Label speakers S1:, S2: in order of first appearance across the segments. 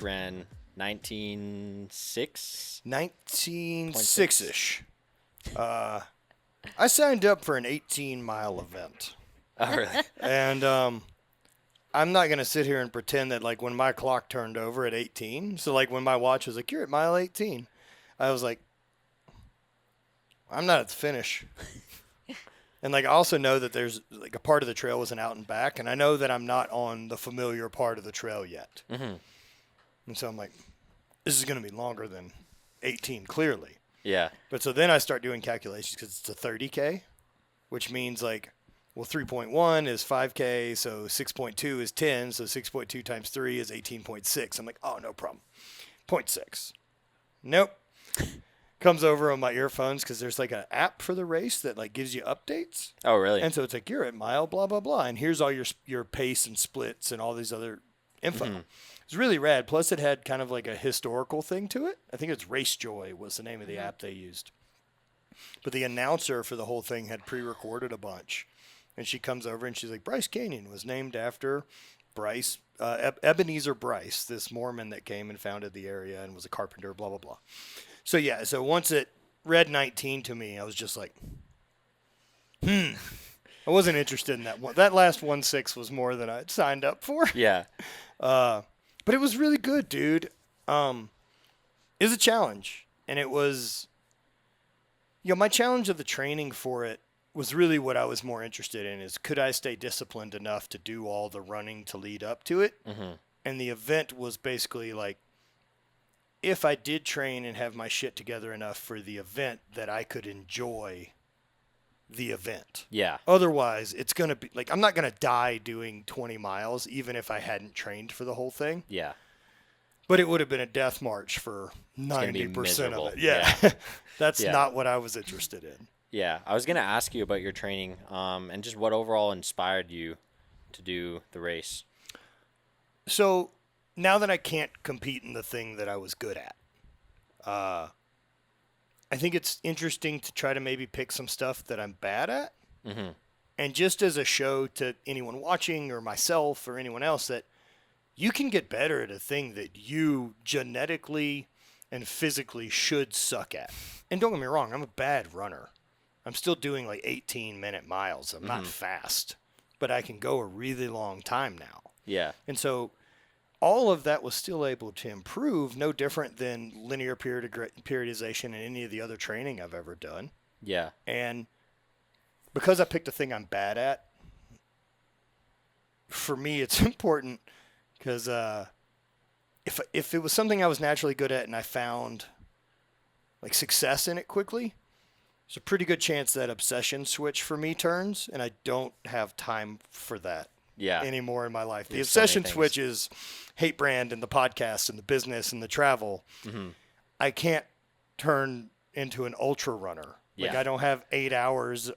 S1: ran 19.6?
S2: 19.6-ish. I signed up for an 18-mile event.
S1: Oh, really?
S2: And I'm not going to sit here and pretend that, like, when my clock turned over at 18, so, like, when my watch was like, you're at mile 18, I was like, I'm not at the finish. And, like, I also know that there's, like, a part of the trail was an out and back, and I know that I'm not on the familiar part of the trail yet.
S1: Mm-hmm.
S2: And so I'm like, this is going to be longer than 18, clearly.
S1: Yeah.
S2: But so then I start doing calculations because it's a 30K, which means, like, well, 3.1 is 5K, so 6.2 is 10, so 6.2 times 3 is 18.6. I'm like, oh, no problem. 0.6. Nope. Comes over on my earphones because there's, like, an app for the race that, like, gives you updates.
S1: Oh, really?
S2: And so it's like, you're at mile blah, blah, blah, and here's all your pace and splits and all these other info.
S1: Mm-hmm.
S2: It's really rad. Plus, it had kind of like a historical thing to it. I think it's Race Joy was the name of the app they used. But the announcer for the whole thing had pre-recorded a bunch. And she comes over and she's like, Bryce Canyon was named after Bryce, Ebenezer Bryce, this Mormon that came and founded the area and was a carpenter, blah, blah, blah. So, yeah, so once it read 19 to me, I was just like, I wasn't interested in that one. That last 1.6 was more than I'd signed up for.
S1: Yeah.
S2: But it was really good, dude. It was a challenge. And it was, my challenge of the training for it was really what I was more interested in is could I stay disciplined enough to do all the running to lead up to it?
S1: Mm-hmm.
S2: And the event was basically like, if I did train and have my shit together enough for the event that I could enjoy the event.
S1: Yeah.
S2: Otherwise, it's going to be like, I'm not going to die doing 20 miles, even if I hadn't trained for the whole thing.
S1: Yeah.
S2: But it would have been a death march for 90% of it. Yeah. That's not what I was interested in.
S1: Yeah. I was going to ask you about your training and just what overall inspired you to do the race.
S2: So now that I can't compete in the thing that I was good at, I think it's interesting to try to maybe pick some stuff that I'm bad at.
S1: Mm-hmm.
S2: And just as a show to anyone watching or myself or anyone else that you can get better at a thing that you genetically and physically should suck at. And don't get me wrong, I'm a bad runner. I'm still doing like 18-minute miles. I'm not fast, but I can go a really long time now.
S1: Yeah.
S2: And so all of that was still able to improve, no different than linear periodization and any of the other training I've ever done.
S1: Yeah.
S2: And because I picked a thing I'm bad at, for me it's important because if it was something I was naturally good at and I found like success in it quickly, there's a pretty good chance that obsession switch for me turns, and I don't have time for that anymore in my life. The obsession switch is hate brand and the podcast and the business and the travel.
S1: Mm-hmm.
S2: I can't turn into an ultra runner. Like I don't have 8 hours,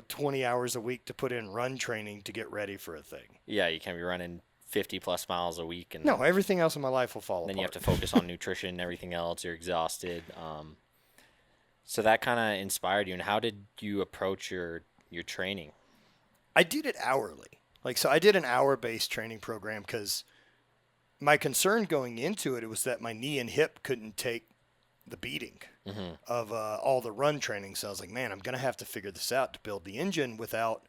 S2: 20 hours a week to put in run training to get ready for a thing.
S1: Yeah, you can't be running 50 plus miles a week. And
S2: no, everything else in my life will fall apart.
S1: Then you have to focus on nutrition and everything else. You're exhausted. So that kind of inspired you. And how did you approach your training?
S2: I did it hourly. So I did an hour-based training program because my concern going into it was that my knee and hip couldn't take the beating of all the run training. So I was like, man, I'm going to have to figure this out to build the engine without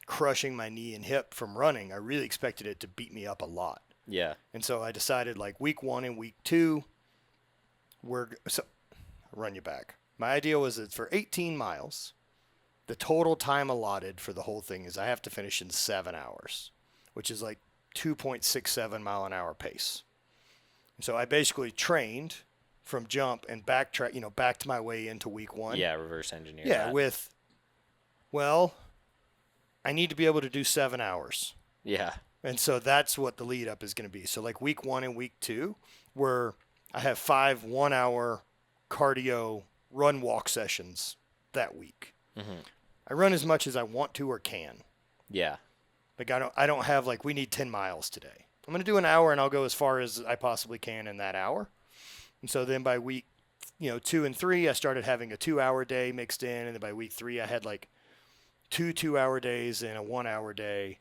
S2: crushing my knee and hip from running. I really expected it to beat me up a lot.
S1: Yeah.
S2: And so I decided like week 1 and week 2, I'll run you back. My idea was that for 18 miles, the total time allotted for the whole thing is I have to finish in 7 hours, which is like 2.67 mile an hour pace. And so I basically trained from jump and backtrack, back to my way into week 1.
S1: Yeah, reverse engineer.
S2: Yeah, I need to be able to do 7 hours.
S1: Yeah.
S2: And so that's what the lead up is going to be. So like week 1 and week 2, where I have 5 1-hour cardio run walk sessions that week.
S1: Mm-hmm.
S2: I run as much as I want to or can.
S1: Yeah.
S2: Like I don't have like we need 10 miles today. I'm going to do an hour and I'll go as far as I possibly can in that hour. And so then by week 2 and 3, I started having a 2-hour day mixed in, and then by week 3 I had like 2 2-hour days and a 1-hour day.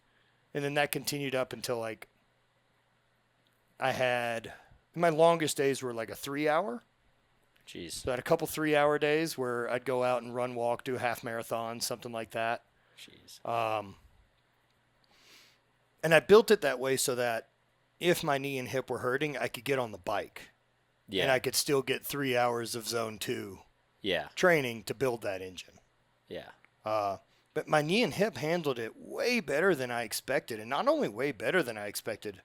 S2: And then that continued up until like I had my longest days were like a 3-hour.
S1: Jeez.
S2: So I had a couple 3-hour days where I'd go out and run, walk, do a half marathon, something like that.
S1: Jeez.
S2: And I built it that way so that if my knee and hip were hurting, I could get on the bike.
S1: Yeah.
S2: And I could still get 3 hours of zone 2
S1: Yeah.
S2: training to build that engine.
S1: Yeah.
S2: But my knee and hip handled it way better than I expected. And not only way better than I expected,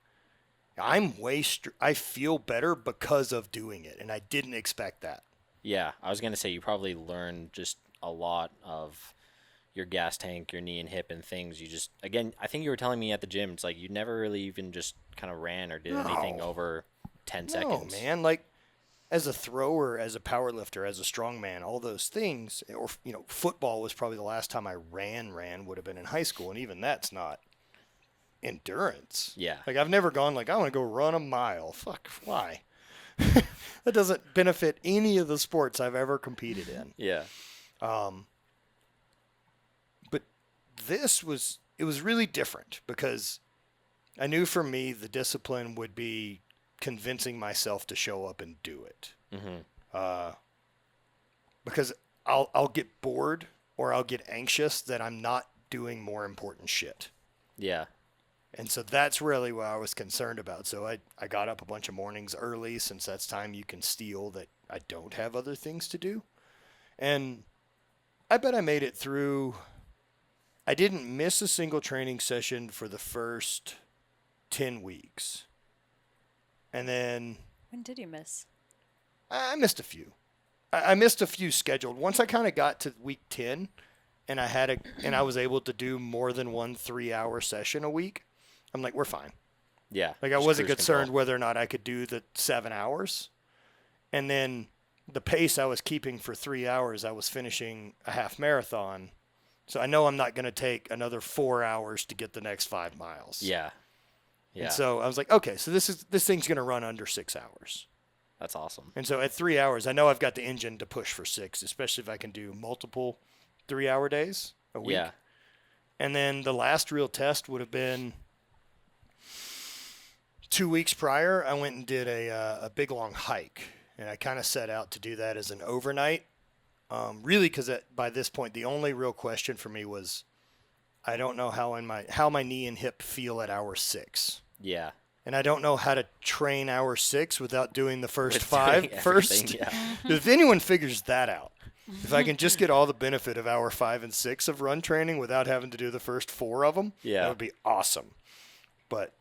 S2: I feel better because of doing it. And I didn't expect that.
S1: Yeah. I was gonna say you probably learned just a lot of your gas tank, your knee and hip, and things. You just, again, I think you were telling me at the gym, it's like you never really even just kind of ran or did anything over 10 seconds.
S2: No, man. Like, as a thrower, as a power lifter, as a strongman, all those things, or, football was probably the last time I ran would have been in high school. And even that's not endurance.
S1: Yeah.
S2: Like, I've never gone like, I want to go run a mile. Fuck, why? That doesn't benefit any of the sports I've ever competed in.
S1: Yeah.
S2: But it was really different because I knew for me the discipline would be convincing myself to show up and do it.
S1: Mm-hmm.
S2: Because I'll get bored or I'll get anxious that I'm not doing more important shit.
S1: Yeah.
S2: And so that's really what I was concerned about. So I got up a bunch of mornings early since that's time you can steal that I don't have other things to do. And I bet I made it through. I didn't miss a single training session for the first 10 weeks. And then
S3: When did you miss?
S2: I missed a few. I missed a few scheduled. Once I kind of got to week 10 and I was able to do more than one 3-hour session a week, I'm like, we're fine.
S1: Yeah.
S2: Like, I
S1: just
S2: wasn't
S1: cruise
S2: concerned
S1: control.
S2: whether or not I could do the 7 hours. And then the pace I was keeping for 3 hours, I was finishing a half marathon. So I know I'm not going to take another 4 hours to get the next 5 miles.
S1: Yeah. Yeah.
S2: And so I was like, okay, so this thing's going to run under 6 hours.
S1: That's awesome.
S2: And so at 3 hours, I know I've got the engine to push for 6, especially if I can do multiple 3-hour days a week.
S1: Yeah.
S2: And then the last real test would have been 2 weeks prior. I went and did a big long hike, and I kind of set out to do that as an overnight. Really, because by this point, the only real question for me was, I don't know how my knee and hip feel at hour 6.
S1: Yeah.
S2: And I don't know how to train hour 6 without doing the first
S1: With
S2: 5
S1: doing
S2: first.
S1: everything, Yeah.
S2: If anyone figures that out, if I can just get all the benefit of hour 5 and 6 of run training without having to do the first 4 of them,
S1: Yeah.
S2: that would be awesome. But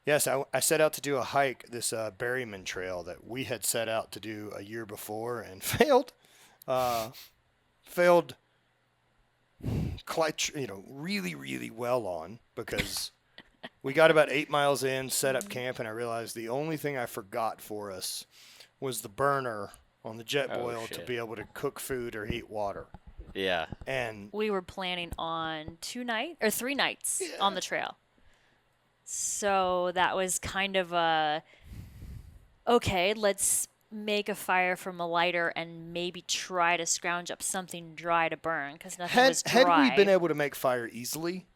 S2: yes, I set out to do a hike, this Berryman Trail that we had set out to do a year before and failed. Failed quite, really, really well on, because we got about 8 miles in, set up camp, and I realized the only thing I forgot for us was the burner on the jet
S1: Oh,
S2: boil to
S1: shit.
S2: be able to cook food or heat water.
S1: Yeah.
S2: And
S3: We were planning on 3 nights on the trail. So that was kind of okay, let's make a fire from a lighter and maybe try to scrounge up something dry to burn, because nothing was dry.
S2: had we been able to make fire easily,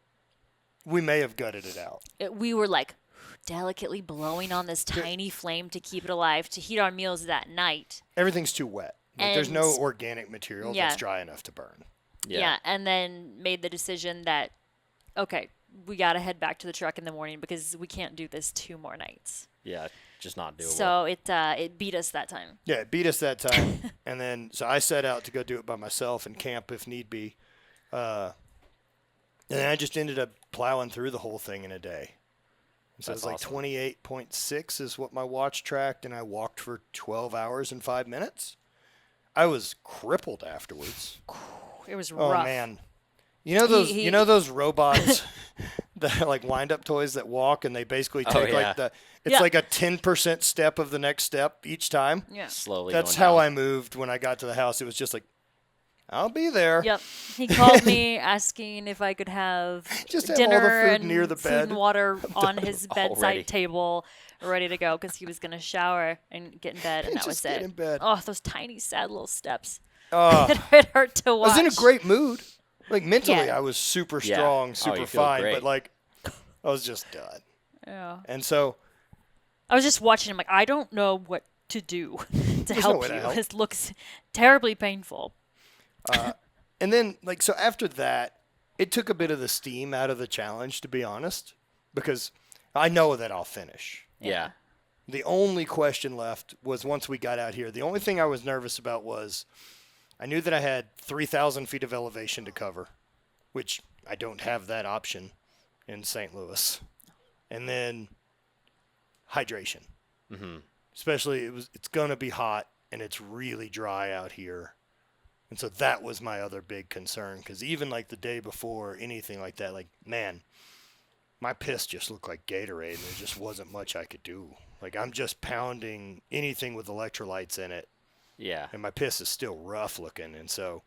S2: we may have gutted it out.
S3: We were like delicately blowing on this tiny flame to keep it alive, to heat our meals that night.
S2: Everything's too wet. Like, there's no
S3: And-
S2: organic material
S3: Yeah.
S2: that's dry enough to burn.
S1: Yeah.
S3: And then made the decision that, okay, we got to head back to the truck in the morning because we can't do this 2 more nights.
S1: Yeah. Just not doable.
S3: So it beat us that time.
S2: Yeah, it beat us that time. And then, so I set out to go do it by myself and camp if need be. And then I just ended up plowing through the whole thing in a day. So it was
S1: That's
S2: like
S1: awesome.
S2: 28.6 is what my watch tracked, and I walked for 12 hours and 5 minutes. I was crippled afterwards.
S3: It was
S2: Oh,
S3: rough.
S2: man. You know those
S3: He-
S2: you know those robots that are like wind-up toys that walk, and they basically take
S1: yeah.
S2: like it's
S3: Yeah.
S2: like a 10% step of the next step each time?
S3: Yeah.
S1: Slowly.
S2: That's
S1: going
S2: how
S1: down.
S2: I moved when I got to the house. It was just like, I'll be there.
S3: Yep. He called me asking if I could have
S2: Just have all the
S3: dinner
S2: food
S3: and
S2: near the
S3: food
S2: bed.
S3: and water on his bedside
S1: Already.
S3: table, ready to go, because he was going to shower and get in bed, and that was
S2: Just get
S3: it.
S2: in bed.
S3: Oh, those tiny, sad little steps.
S2: Oh,
S3: It hurt to
S2: I
S3: watch.
S2: was in a great mood. Like, mentally,
S3: Yeah.
S2: I was super
S1: Yeah.
S2: strong,
S1: Oh,
S2: super
S1: you feel
S2: fine,
S1: great.
S2: but like, I was just done.
S3: Yeah.
S2: And so
S3: I was just watching him like, I don't know what to do to
S2: There's no
S3: help
S2: way to
S3: you.
S2: help.
S3: It looks terribly painful.
S2: And then, like, so after that, it took a bit of the steam out of the challenge, to be honest, because I know that I'll finish.
S1: Yeah.
S2: The only question left was once we got out here, the only thing I was nervous about was I knew that I had 3,000 feet of elevation to cover, which I don't have that option in St. Louis. And then hydration.
S1: Mm-hmm.
S2: Especially it's going to be hot and it's really dry out here. And so that was my other big concern, because even like the day before, anything like that, like, man, my piss just looked like Gatorade, and there just wasn't much I could do. Like, I'm just pounding anything with electrolytes in it,
S1: Yeah.
S2: and my piss is still rough looking. And so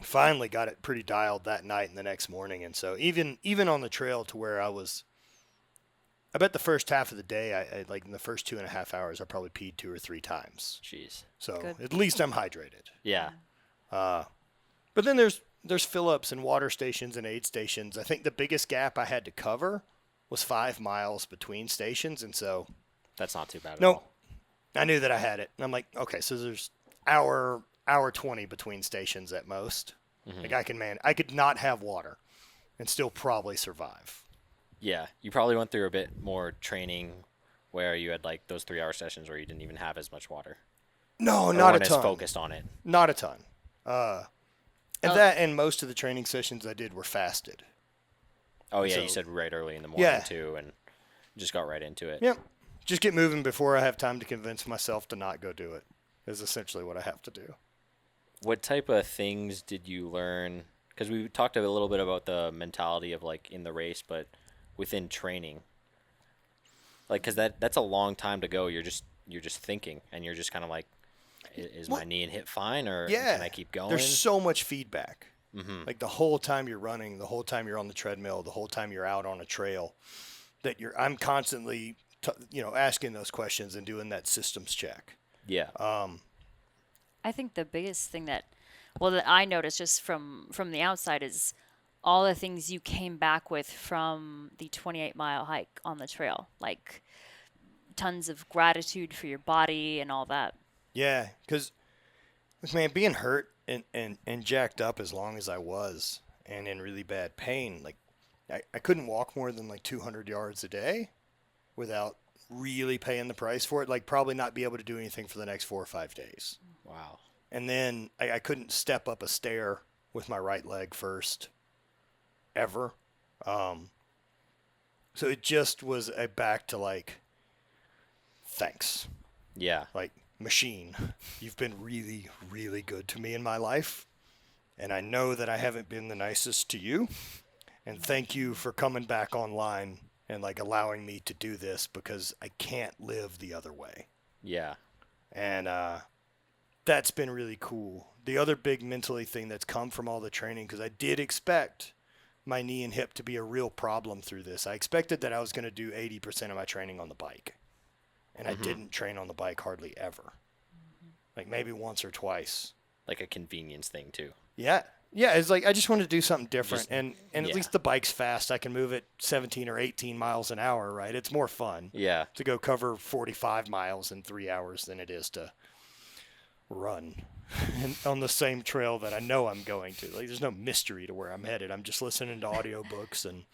S2: finally got it pretty dialed that night and the next morning. And so even on the trail to where I bet the first half of the day, I like in the first 2.5 hours, I probably peed 2 or 3 times.
S1: Jeez.
S2: So
S3: Good.
S2: at least I'm hydrated.
S1: Yeah.
S2: But then there's fill-ups and water stations and aid stations. I think the biggest gap I had to cover was 5 miles between stations, and so
S1: That's not too bad at
S2: no,
S1: all.
S2: I knew that I had it. And I'm like, okay, so there's hour 20 between stations at most.
S1: Mm-hmm.
S2: Like I could not have water and still probably survive.
S1: Yeah. You probably went through a bit more training where you had like those 3-hour sessions where you didn't even have as much water.
S2: No,
S1: Or
S2: not a
S1: weren't
S2: ton.
S1: as focused on it.
S2: Not a ton. And most of the training sessions I did were fasted.
S1: Oh yeah,
S2: So-
S1: you said right early in the morning
S2: Yeah.
S1: too, and just got right into it.
S2: Yep. Just get moving before I have time to convince myself to not go do it is essentially what I have to do.
S1: What type of things did you learn? Because we talked a little bit about the mentality of like in the race, but within training, like because that's a long time to go. You're just thinking, and you're just kind of like, is my knee and hip fine, or
S2: Yeah.
S1: can I keep going?
S2: There's so much feedback.
S1: Mm-hmm.
S2: Like the whole time you're running, the whole time you're on the treadmill, the whole time you're out on a trail, that I'm constantly, asking those questions and doing that systems check.
S1: Yeah.
S3: I think the biggest thing that I noticed just from the outside is all the things you came back with from the 28-mile hike on the trail, like tons of gratitude for your body and all that.
S2: Yeah, because, man, being hurt and jacked up as long as I was and in really bad pain, like I couldn't walk more than like 200 yards a day without really paying the price for it, like probably not be able to do anything for the next 4 or 5 days.
S1: Wow.
S2: And then I couldn't step up a stair with my right leg first, ever. So it just was a back to like, thanks.
S1: Yeah.
S2: Like, machine, you've been really, really good to me in my life. And I know that I haven't been the nicest to you. And thank you for coming back online and like allowing me to do this, because I can't live the other way.
S1: Yeah.
S2: And that's been really cool. The other big mentally thing that's come from all the training, because I did expect my knee and hip to be a real problem through this. I expected that I was going to do 80% of my training on the bike. And I didn't train on the bike hardly ever. Like maybe once or twice.
S1: Like a convenience thing too.
S2: Yeah. Yeah, it's like I just wanted to do something different.
S1: Just-
S2: and
S1: yeah.
S2: at least the bike's fast. I can move at 17 or 18 miles an hour, right? It's more fun
S1: Yeah.
S2: to go cover 45 miles in 3 hours than it is to run on the same trail that I know I'm going to. Like, there's no mystery to where I'm headed. I'm just listening to audiobooks and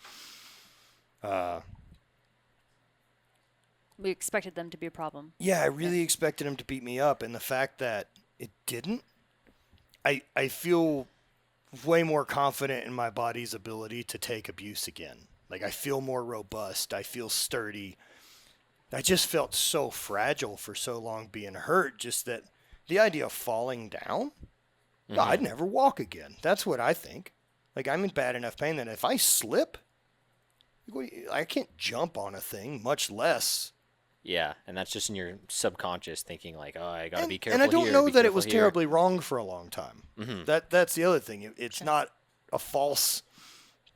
S3: We expected them to be a problem.
S2: yeah, I really expected him to beat me up, and the fact that it didn't, I feel way more confident in my body's ability to take abuse again. Like, I feel more robust. I feel sturdy. I just felt so fragile for so long being hurt, just that the idea of falling down, I'd never walk again. That's what I think. Like, I'm in bad enough pain that if I slip, I can't jump on a thing, much less.
S1: Yeah. And that's just in your subconscious thinking like, oh, I gotta be careful.
S2: And I don't
S1: here,
S2: know
S1: be
S2: that it
S1: careful
S2: was
S1: here.
S2: terribly wrong for a long time. That's the other thing. It's not a false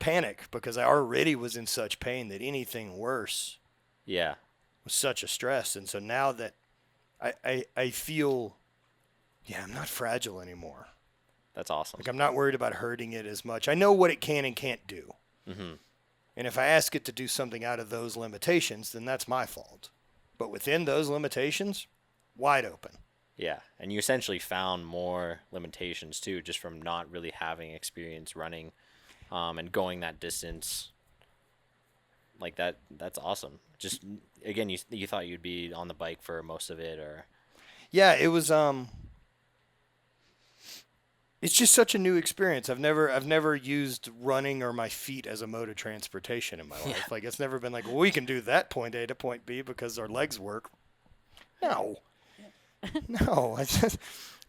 S2: panic, because I already was in such pain that anything worse
S1: Yeah.
S2: was such a stress. And so now that I feel, I'm not fragile anymore.
S1: That's awesome.
S2: Like, I'm not worried about hurting it as much. I know what it can and can't do. And if I ask it to do something out of those limitations, then that's my fault. But within those limitations, wide open.
S1: Yeah, and you essentially found more limitations too, just from not really having experience running, and going that distance. Like that, that's awesome. Just again, you thought you'd be on the bike for most of it, or
S2: Yeah, it was it's just such a new experience. I've never used running or my feet as a mode of transportation in my life.
S1: Yeah.
S2: Like it's never been like, well, we can do that point A to point B because our legs work. No. No, I just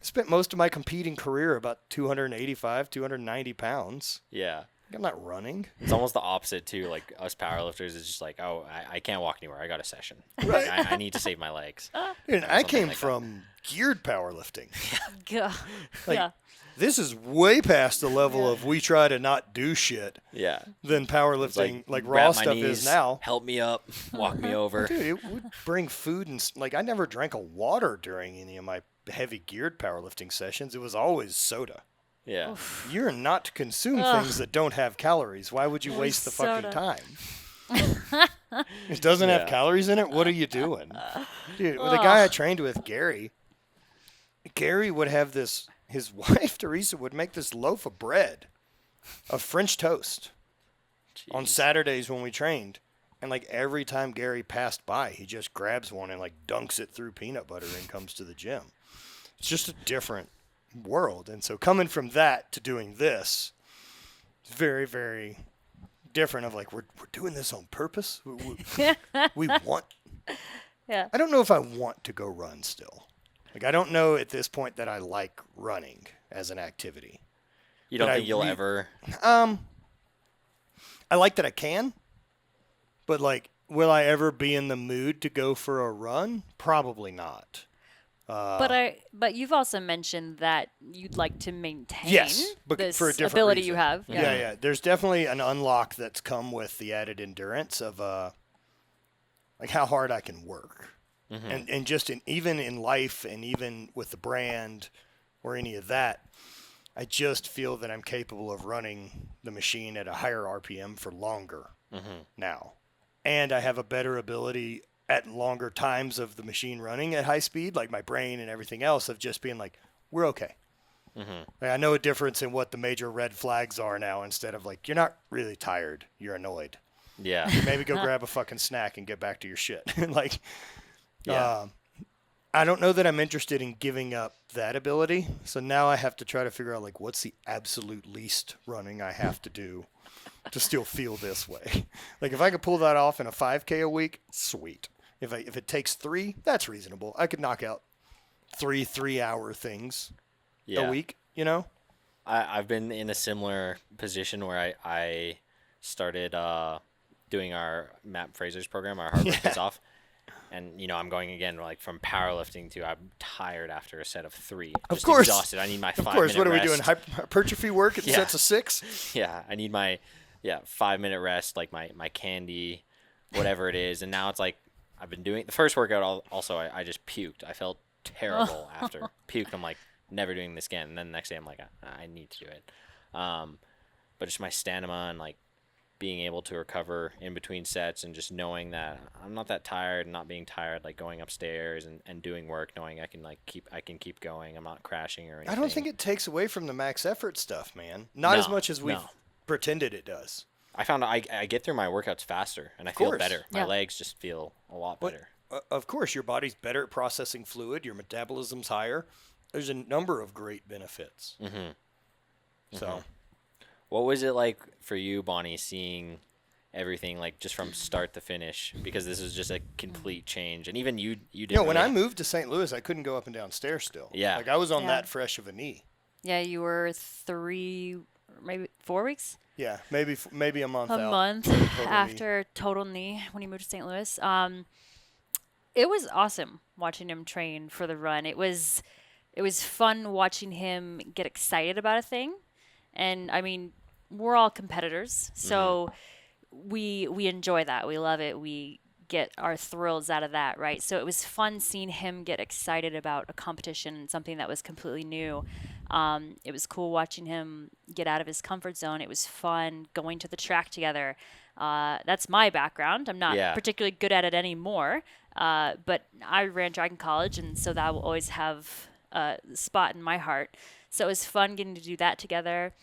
S2: spent most of my competing career about 285, 290 pounds.
S1: yeah.
S2: I'm not running.
S1: It's almost the opposite too. Like us powerlifters is just like, oh, I can't walk anywhere. I got a session.
S2: Right.
S1: Like, I need to save my legs.
S2: And I
S1: something
S2: came
S1: like that.
S2: from geared powerlifting.
S3: Yeah.
S2: Like,
S3: yeah.
S2: This is way past the level of we try to not do shit
S1: Yeah.
S2: than
S1: It's
S2: powerlifting, like
S1: grab
S2: raw
S1: my
S2: stuff
S1: knees,
S2: is now.
S1: Help me up. Walk me over.
S2: Dude, it would bring food and like I never drank a water during any of my heavy geared powerlifting sessions. It was always soda.
S1: Yeah.
S2: You're not to consume
S3: Ugh.
S2: things that don't have calories. Why would you waste the fucking
S3: soda.
S2: time? It doesn't have
S1: Yeah.
S2: calories in it. What are you doing, dude? Well, the guy I trained with, Gary would have this. His wife Teresa would make this loaf of bread, of French toast, on
S1: Jeez.
S2: Saturdays when we trained. And like every time Gary passed by, he just grabs one and like dunks it through peanut butter and comes to the gym. It's just a different world. And so coming from that to doing this, it's very, very different of like, we're doing this on purpose. We want,
S3: Yeah.
S2: I don't know if I want to go run still. Like, I don't know at this point that I like running as an activity.
S1: You don't
S2: but I
S1: think you'll
S2: re-
S1: ever?
S2: I like that I can, but like, will I ever be in the mood to go for a run? Probably not.
S3: But you've also mentioned that you'd like to maintain
S2: Yes, but
S3: this
S2: for a different
S3: ability
S2: reason.
S3: you have.
S2: Yeah. There's definitely an unlock that's come with the added endurance of like how hard I can work, and just even in life and even with the brand or any of that, I just feel that I'm capable of running the machine at a higher RPM for longer now, and I have a better ability at longer times of the machine running at high speed, like my brain and everything else, of just being like, we're okay. Like, I know a difference in what the major red flags are now. Instead of like, you're not really tired, you're annoyed.
S1: Yeah.
S2: Maybe go grab a fucking snack and get back to your shit. Like,
S1: Yeah.
S2: I don't know that I'm interested in giving up that ability. So now I have to try to figure out like, what's the absolute least running I have to do to still feel this way. Like if I could pull that off in a 5K a week, sweet. If it takes 3, that's reasonable. I could knock out 3-hour things
S1: Yeah.
S2: a week, you know?
S1: I've been in a similar position where I started doing our Matt Fraser's program, our Hard Work Pays Off. And, I'm going again, like, from powerlifting to I'm tired after a set of 3.
S2: Of
S1: Just
S2: course.
S1: exhausted. I need my 5
S2: Of course,
S1: minute
S2: what are we
S1: rest.
S2: doing? Hypertrophy work at
S1: Yeah.
S2: sets of 6?
S1: Yeah, I need my 5-minute rest, like my candy, whatever it is. And now it's like I've been doing the first workout. Also, I just puked. I felt terrible after puked. I'm like, never doing this again. And then the next day, I'm like, I need to do it. But just my stamina and like being able to recover in between sets and just knowing that I'm not that tired and not being tired, like going upstairs and doing work, knowing I can keep going. I'm not crashing or anything.
S2: I don't think it takes away from the max effort stuff, man. Not as
S1: No,
S2: much as we've
S1: no.
S2: pretended it does.
S1: I found I get through my workouts faster and I feel
S2: course.
S1: better. My
S3: Yeah.
S1: legs just feel a lot
S2: But,
S1: better.
S2: of course, your body's better at processing fluid. Your metabolism's higher. There's a number of great benefits. So,
S1: What was it like for you, Bonnie, seeing everything like just from start to finish? Because this is just a complete change, and even you didn't.
S2: when I
S1: really-
S2: moved to St. Louis, I couldn't go up and down stairs still.
S1: Yeah.
S2: Like I was on
S3: Yeah.
S2: that fresh of a knee.
S3: Yeah, you were 3, maybe 4 weeks?
S2: Yeah, maybe a month
S3: A
S2: out.
S3: month
S2: from total knee.
S3: after total knee when he moved to St. Louis. It was awesome watching him train for the run. It was fun watching him get excited about a thing. And I mean, we're all competitors, so we enjoy that. We love it. We get our thrills out of that, right? So it was fun seeing him get excited about a competition, something that was completely new. It was cool watching him get out of his comfort zone. It was fun going to the track together. That's my background. I'm not
S1: Yeah.
S3: particularly good at it anymore, but I ran track in college, and so that will always have a spot in my heart. So it was fun getting to do that together.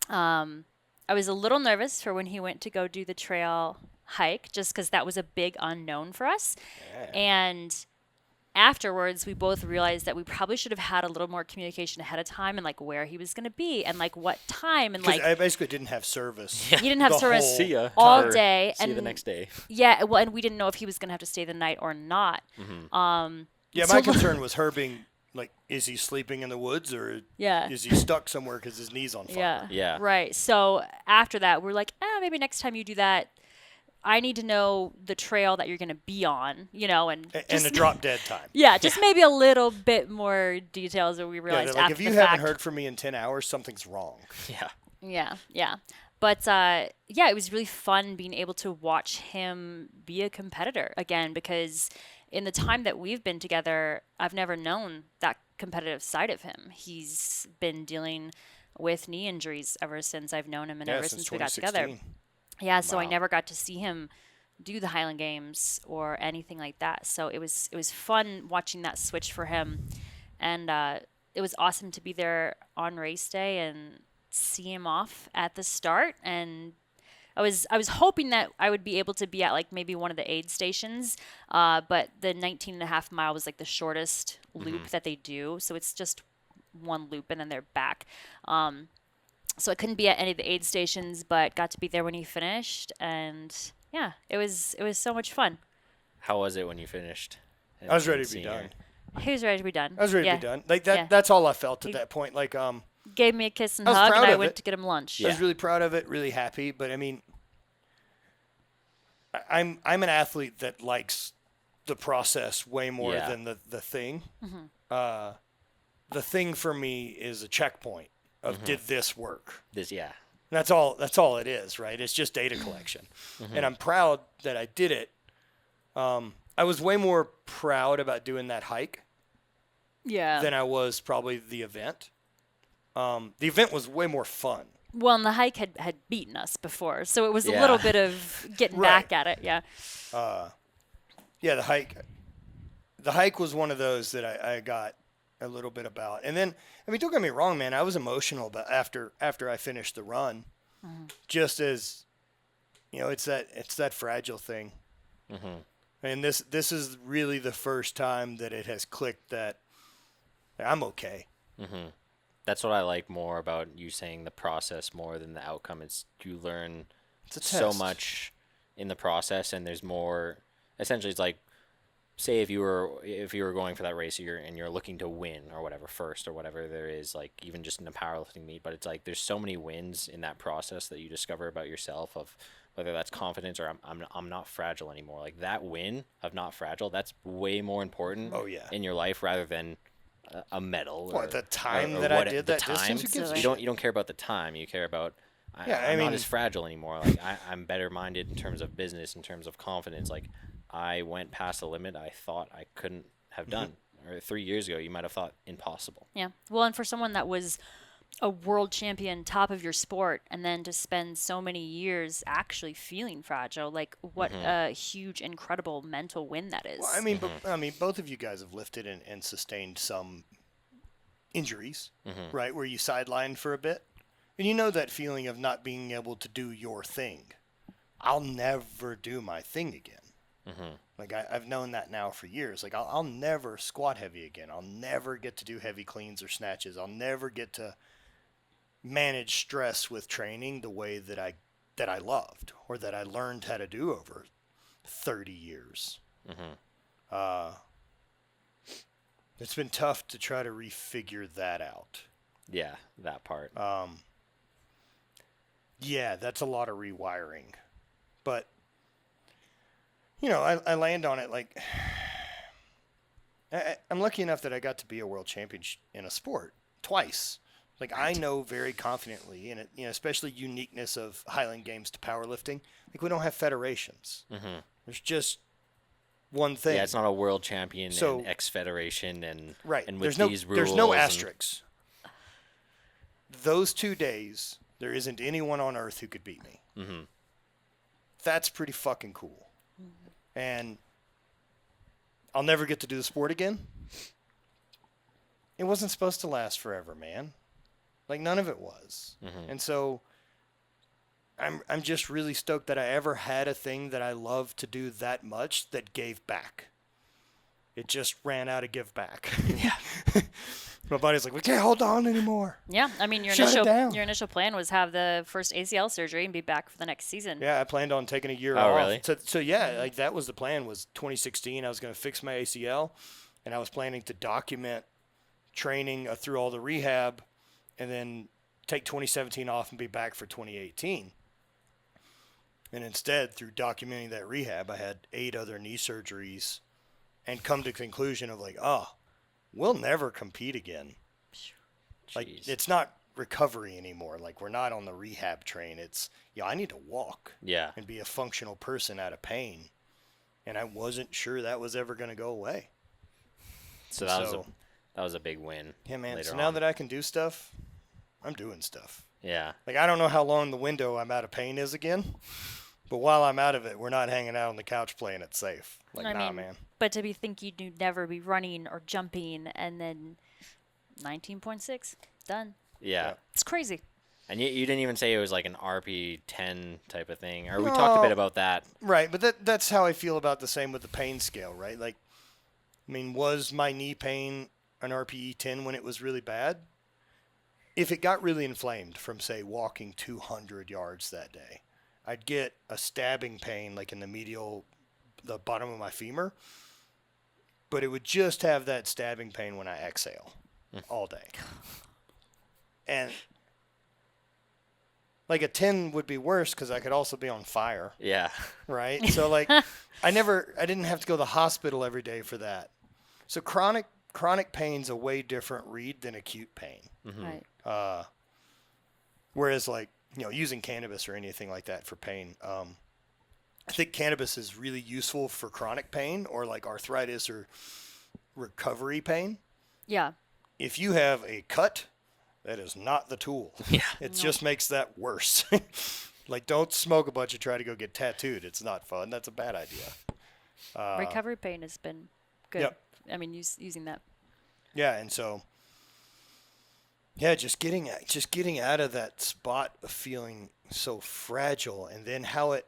S3: I was a little nervous for when he went to go do the trail hike, just because that was a big unknown for us. And afterwards, we both realized that we probably should have had a little more communication ahead of time, and like where he was going to be and like what time, and
S2: 'Cause
S3: like
S2: I basically didn't have service.
S3: you didn't have
S2: the
S3: service
S2: whole
S1: See ya.
S3: all
S1: Or
S3: day,
S1: See
S3: and
S1: you the next day.
S3: yeah, well, and we didn't know if he was going to have to stay the night or not.
S2: Yeah,
S3: So-
S2: my concern was her being like, is he sleeping in the woods or
S3: Yeah.
S2: is he stuck somewhere because his knee's on fire?
S3: Yeah.
S1: Yeah.
S3: Right. So after that, we're like, maybe next time you do that, I need to know the trail that you're going to be on, and
S2: And
S3: just,
S2: the drop dead time.
S3: yeah, just maybe a little bit more details that we
S2: Yeah,
S3: realized
S2: they're like,
S3: after
S2: if you
S3: the
S2: haven't
S3: fact.
S2: heard from me in 10 hours, something's wrong.
S1: Yeah.
S3: Yeah, yeah. But yeah, it was really fun being able to watch him be a competitor again, because in the time that we've been together, I've never known that competitive side of him. He's been dealing with knee injuries ever since I've known him and
S2: Yeah,
S3: ever
S2: since
S3: since we got together.
S2: 2016.
S3: Yeah, so I
S1: Wow.
S3: never got to see him do the Highland Games or anything like that. So it was fun watching that switch for him, and it was awesome to be there on race day and see him off at the start. And I was hoping that I would be able to be at like maybe one of the aid stations, but the 19.5 mile was like the shortest loop that they do, so it's just one loop and then they're back. So I couldn't be at any of the aid stations, but got to be there when he finished, and yeah, it was so much fun.
S1: How was it when you finished?
S2: I was ready
S1: and
S2: to be
S1: seeing her?
S2: done.
S3: He was ready to be done.
S2: I was ready
S3: yeah.
S2: to be done. Like that.
S3: Yeah.
S2: That's all I felt at that point. Like
S3: Gave me a kiss and
S2: I was
S3: hug,
S2: proud
S3: and I
S2: of
S3: went
S2: it.
S3: to get him lunch.
S2: I was
S1: Yeah.
S2: really proud of it, really happy. But I mean, I'm an athlete that likes the process way more
S1: Yeah.
S2: than the thing. The thing for me is a checkpoint of did this work.
S1: Yeah.
S2: That's all it is, right? It's just data collection. And I'm proud that I did it. I was way more proud about doing that hike
S3: Yeah.
S2: than I was probably the event. The event was way more fun.
S3: Well, and the hike had beaten us before, so it was a
S1: Yeah.
S3: little bit of getting
S2: Right.
S3: back at it. Yeah.
S2: Yeah, the hike was one of those that I got a little bit about. And then, I mean, don't get me wrong, man, I was emotional about after I finished the run. Just as, it's that fragile thing. And this is really the first time that it has clicked that I'm okay.
S1: That's what I like more about you saying the process more than the outcome. It's you learn
S2: It's a
S1: so
S2: test.
S1: much in the process, and there's more. Essentially, it's like, say if you were going for that race, and you're looking to win or whatever first or whatever there is, like even just in a powerlifting meet. But it's like there's so many wins in that process that you discover about yourself, of whether that's confidence or I'm not fragile anymore. Like that win of not fragile, that's way more important.
S2: Oh, yeah.
S1: In your life rather than a medal.
S2: What,
S1: or,
S2: the time
S1: or
S2: that I
S1: what-
S2: did
S1: the
S2: that
S1: time.
S2: distance? Who gives a
S3: Silly.
S1: You don't care about the time. You care about
S2: Yeah, I
S1: I'm
S2: mean-
S1: not as fragile anymore. Like I'm better minded in terms of business, in terms of confidence. Like I went past the limit I thought I couldn't have done. Or 3 years ago, you might have thought impossible.
S3: Yeah. Well, and for someone that was a world champion, top of your sport, and then to spend so many years actually feeling fragile, like what a huge, incredible mental win that is.
S2: Well, I mean, both of you guys have lifted and sustained some injuries, right? Where you sidelined for a bit. And you know that feeling of not being able to do your thing. I'll never do my thing again. Like I've known that now for years. Like I'll never squat heavy again. I'll never get to do heavy cleans or snatches. I'll never get to manage stress with training the way that I loved or that I learned how to do over 30 years. It's been tough to try to refigure that out.
S1: Yeah, that part.
S2: Yeah, that's a lot of rewiring. But, I land on it like I'm lucky enough that I got to be a world champion in a sport twice. Like I know very confidently, and especially uniqueness of Highland Games to powerlifting. Like we don't have federations. There's just one thing.
S1: Yeah, it's not a world champion
S2: So-
S1: and X Federation and
S2: right.
S1: and with
S2: there's
S1: these rules.
S2: there's no
S1: and-
S2: asterisks. those 2 days, there isn't anyone on earth who could beat me.
S1: Mm-hmm.
S2: That's pretty fucking cool. And I'll never get to do the sport again. It wasn't supposed to last forever, man. Like, none of it was.
S1: Mm-hmm.
S2: And so I'm just really stoked that I ever had a thing that I loved to do that much that gave back. It just ran out of give back.
S1: Yeah.
S2: My buddy's like, we can't hold on anymore.
S3: Yeah, I mean,
S2: Shut it down.
S3: your initial plan was have the first ACL surgery and be back for the next season.
S2: Yeah, I planned on taking a year
S1: Oh,
S2: off.
S1: really?
S2: So yeah, like that was the plan. Was 2016. I was going to fix my ACL, and I was planning to document training through all the rehab, and then take 2017 off and be back for 2018. And instead, through documenting that rehab, I had 8 other knee surgeries, and come to the conclusion of like, oh, we'll never compete again. Like,
S1: Jeez.
S2: it's not recovery anymore. Like, we're not on the rehab train. It's, I need to walk
S1: Yeah.
S2: and be a functional person out of pain. And I wasn't sure that was ever going to go away.
S1: So that was a big win.
S2: Yeah, man.
S1: later
S2: So now
S1: on.
S2: that I can do stuff, I'm doing stuff.
S1: Yeah.
S2: Like, I don't know how long the window I'm out of pain is again. But while I'm out of it, we're not hanging out on the couch playing it safe. Like,
S3: I mean,
S2: man.
S3: But to be think you'd never be running or jumping, and then 19.6 done.
S1: Yeah.
S3: It's crazy.
S2: Uh,
S1: And you didn't even say it was like an RP10 type of thing. Or we talked a bit about that.
S2: Right, but that's how I feel about the same with the pain scale, right? Like, I mean, was my knee pain an RPE 10 when it was really bad? If it got really inflamed from, say, walking 200 yards that day, I'd get a stabbing pain like in the bottom of my femur, but it would just have that stabbing pain when I exhale all day. And like a 10 would be worse because I could also be on fire.
S1: Yeah.
S2: Right? So like I didn't have to go to the hospital every day for that. So chronic pain's a way different read than acute pain.
S1: Mm-hmm.
S3: Right.
S2: Whereas like, using cannabis or anything like that for pain, I think cannabis is really useful for chronic pain or like arthritis or recovery pain.
S3: Yeah.
S2: If you have a cut, that is not the tool.
S1: Yeah.
S2: It just makes that worse. Like, don't smoke a bunch and try to go get tattooed. It's not fun. That's a bad idea.
S3: Recovery pain has been good.
S2: Yep.
S3: I mean, using that.
S2: Yeah, and so, yeah, just getting out of that spot of feeling so fragile, and then how it,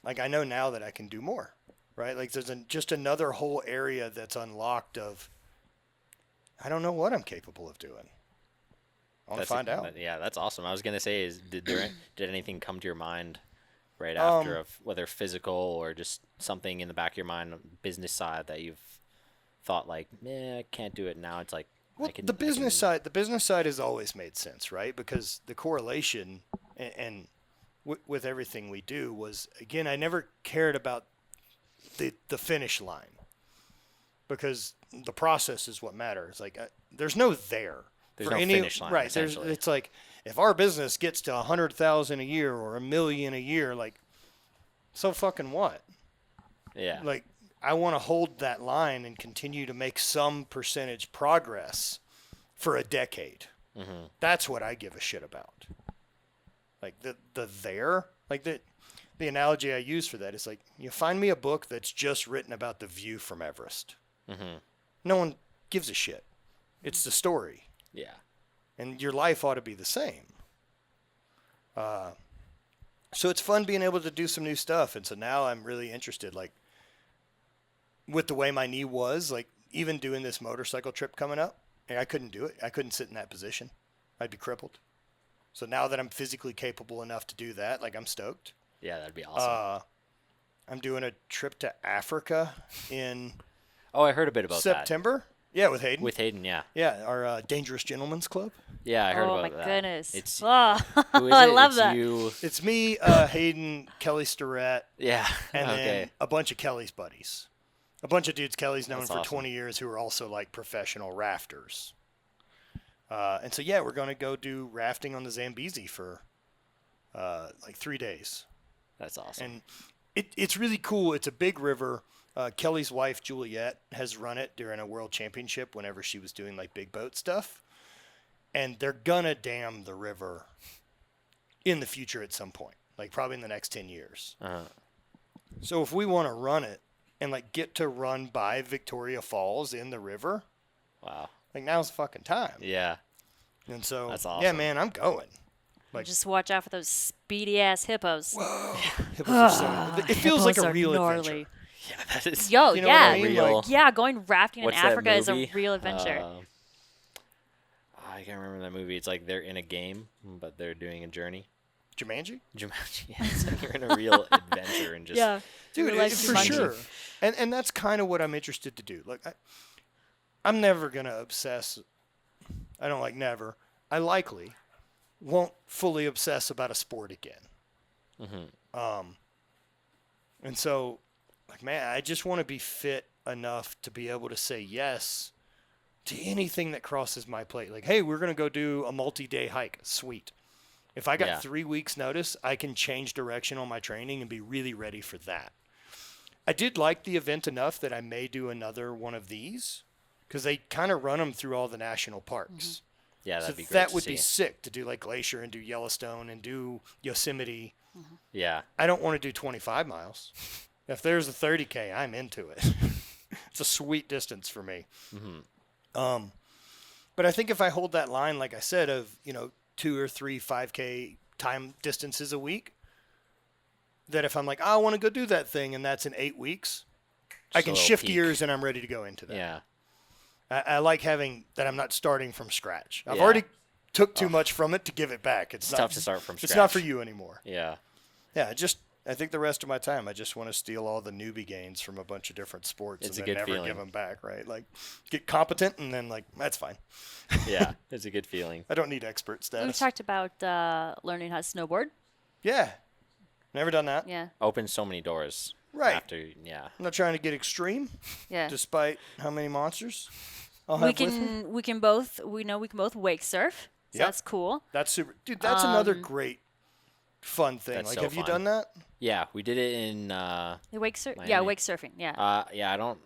S2: like, I know now that I can do more, right? Like, there's just another whole area that's unlocked of, I don't know what I'm capable of doing. I want to find out.
S1: Yeah, that's awesome. I was gonna say, did anything come to your mind right after, of whether physical or just something in the back of your mind, business side, that you've thought like, I can't do it now. It's like,
S2: Well, the business side has always made sense, right? Because the correlation and with everything we do was, again, I never cared about the finish line, because the process is what matters. Like, there's no there.
S1: There's
S2: for
S1: no
S2: any
S1: finish line,
S2: right.
S1: essentially.
S2: It's like, if our business gets to 100,000 a year or $1 million a year, like, so fucking what?
S1: Yeah.
S2: Like, I want to hold that line and continue to make some percentage progress for a decade.
S1: Mm-hmm.
S2: That's what I give a shit about. Like the analogy I use for that is like, you find me a book that's just written about the view from Everest.
S1: Mm-hmm.
S2: No one gives a shit. It's the story.
S1: Yeah.
S2: And your life ought to be the same. So it's fun being able to do some new stuff. And so now I'm really interested, like, with the way my knee was, like, even doing this motorcycle trip coming up, and I couldn't do it. I couldn't sit in that position. I'd be crippled. So now that I'm physically capable enough to do that, like, I'm stoked.
S1: Yeah, that'd be awesome.
S2: I'm doing a trip to Africa in
S1: Oh, I heard a bit about
S2: September. Yeah, with Hayden.
S1: that. With Hayden, yeah.
S2: Yeah, our Dangerous Gentlemen's Club.
S1: Yeah, I heard
S3: Oh
S1: about
S3: my
S1: that.
S3: goodness.
S1: It's
S3: Oh,
S1: who is
S3: I
S1: it?
S3: love
S1: It's
S3: that.
S1: You.
S2: It's me, Hayden, Kelly Starrett,
S1: Yeah.
S2: and
S1: okay.
S2: then a bunch of Kelly's buddies. A bunch of dudes Kelly's known
S1: That's
S2: for
S1: awesome.
S2: 20 years who are also like professional rafters. And so, yeah, we're going to go do rafting on the Zambezi for like 3 days.
S1: That's awesome.
S2: And it's really cool. It's a big river. Kelly's wife, Juliet, has run it during a world championship whenever she was doing like big boat stuff. and they're gonna dam the river in the future at some point, like probably in the next 10 years. So if we want to run it and like get to run by Victoria Falls in the river,
S1: Wow.
S2: like now's the fucking time.
S1: Yeah.
S2: And so,
S1: That's awesome.
S2: yeah, man, I'm going. Like,
S3: Just watch out for those speedy ass hippos.
S2: hippos are so, it feels like
S3: Hippos
S2: a
S3: are
S2: real
S3: gnarly.
S2: adventure.
S1: Yeah, that is.
S3: Yo,
S2: You know
S3: yeah,
S2: what I mean?
S1: Real-
S2: Like,
S3: yeah, going rafting in
S1: What's that
S3: Africa is a
S1: movie?
S3: real adventure.
S1: I can't remember that movie. It's like they're in a game, but they're doing a journey.
S2: Jumanji?
S1: Jumanji. Yeah, it's like you're in a real adventure and just.
S3: Yeah,
S2: Dude,
S3: real life
S2: for
S3: Jumanji.
S2: sure. And that's kind of what I'm interested to do. Like, I'm never going to obsess. I don't like never. I likely won't fully obsess about a sport again. And so, like, man, I just want to be fit enough to be able to say yes to anything that crosses my plate. Like, hey, we're going to go do a multi-day hike. Sweet. If I got
S1: Yeah.
S2: 3 weeks notice, I can change direction on my training and be really ready for that. I did like the event enough that I may do another one of these because they kind of run them through all the national parks.
S1: Yeah,
S2: So
S1: that'd be great.
S2: that
S1: to
S2: would
S1: see.
S2: be sick to do like Glacier and do Yellowstone and do Yosemite.
S1: Yeah.
S2: I don't want to do 25 miles. If there's a 30K, I'm into it. It's a sweet distance for me. But I think if I hold that line, like I said, of, 2 or 3 5K time distances a week, that if I'm like, I want to go do that thing, and that's in 8 weeks, I
S1: Just a
S2: can
S1: little
S2: shift
S1: peak.
S2: gears and I'm ready to go into that.
S1: Yeah.
S2: I like having that I'm not starting from scratch. I've
S1: Yeah.
S2: already took too much from it to give it back. It's not,
S1: tough to start from
S2: It's not
S1: scratch.
S2: for you anymore.
S1: Yeah.
S2: Yeah, I think the rest of my time, I just want to steal all the newbie gains from a bunch of different sports
S1: It's a
S2: and then
S1: good
S2: never
S1: feeling.
S2: give them back, right? Like, get competent and then, like, that's fine.
S1: Yeah. It's a good feeling.
S2: I don't need expert
S3: We've
S2: status.
S3: talked about learning how to snowboard.
S2: Yeah. Never done that.
S3: Yeah,
S1: Opens so many doors.
S2: Right.
S1: After, yeah.
S2: I'm not trying to get extreme,
S3: yeah.
S2: despite how many monsters I'll
S3: we
S2: have with me.
S3: can we can both wake surf. So
S2: Yep.
S3: that's cool.
S2: That's super. Dude, that's another great fun thing.
S1: That's
S2: Like,
S1: so
S2: have you
S1: fun.
S2: done that?
S1: Yeah, we did it in.
S3: The wake surf. Yeah,
S1: Miami.
S3: wake surfing. Yeah.
S1: Yeah, I don't.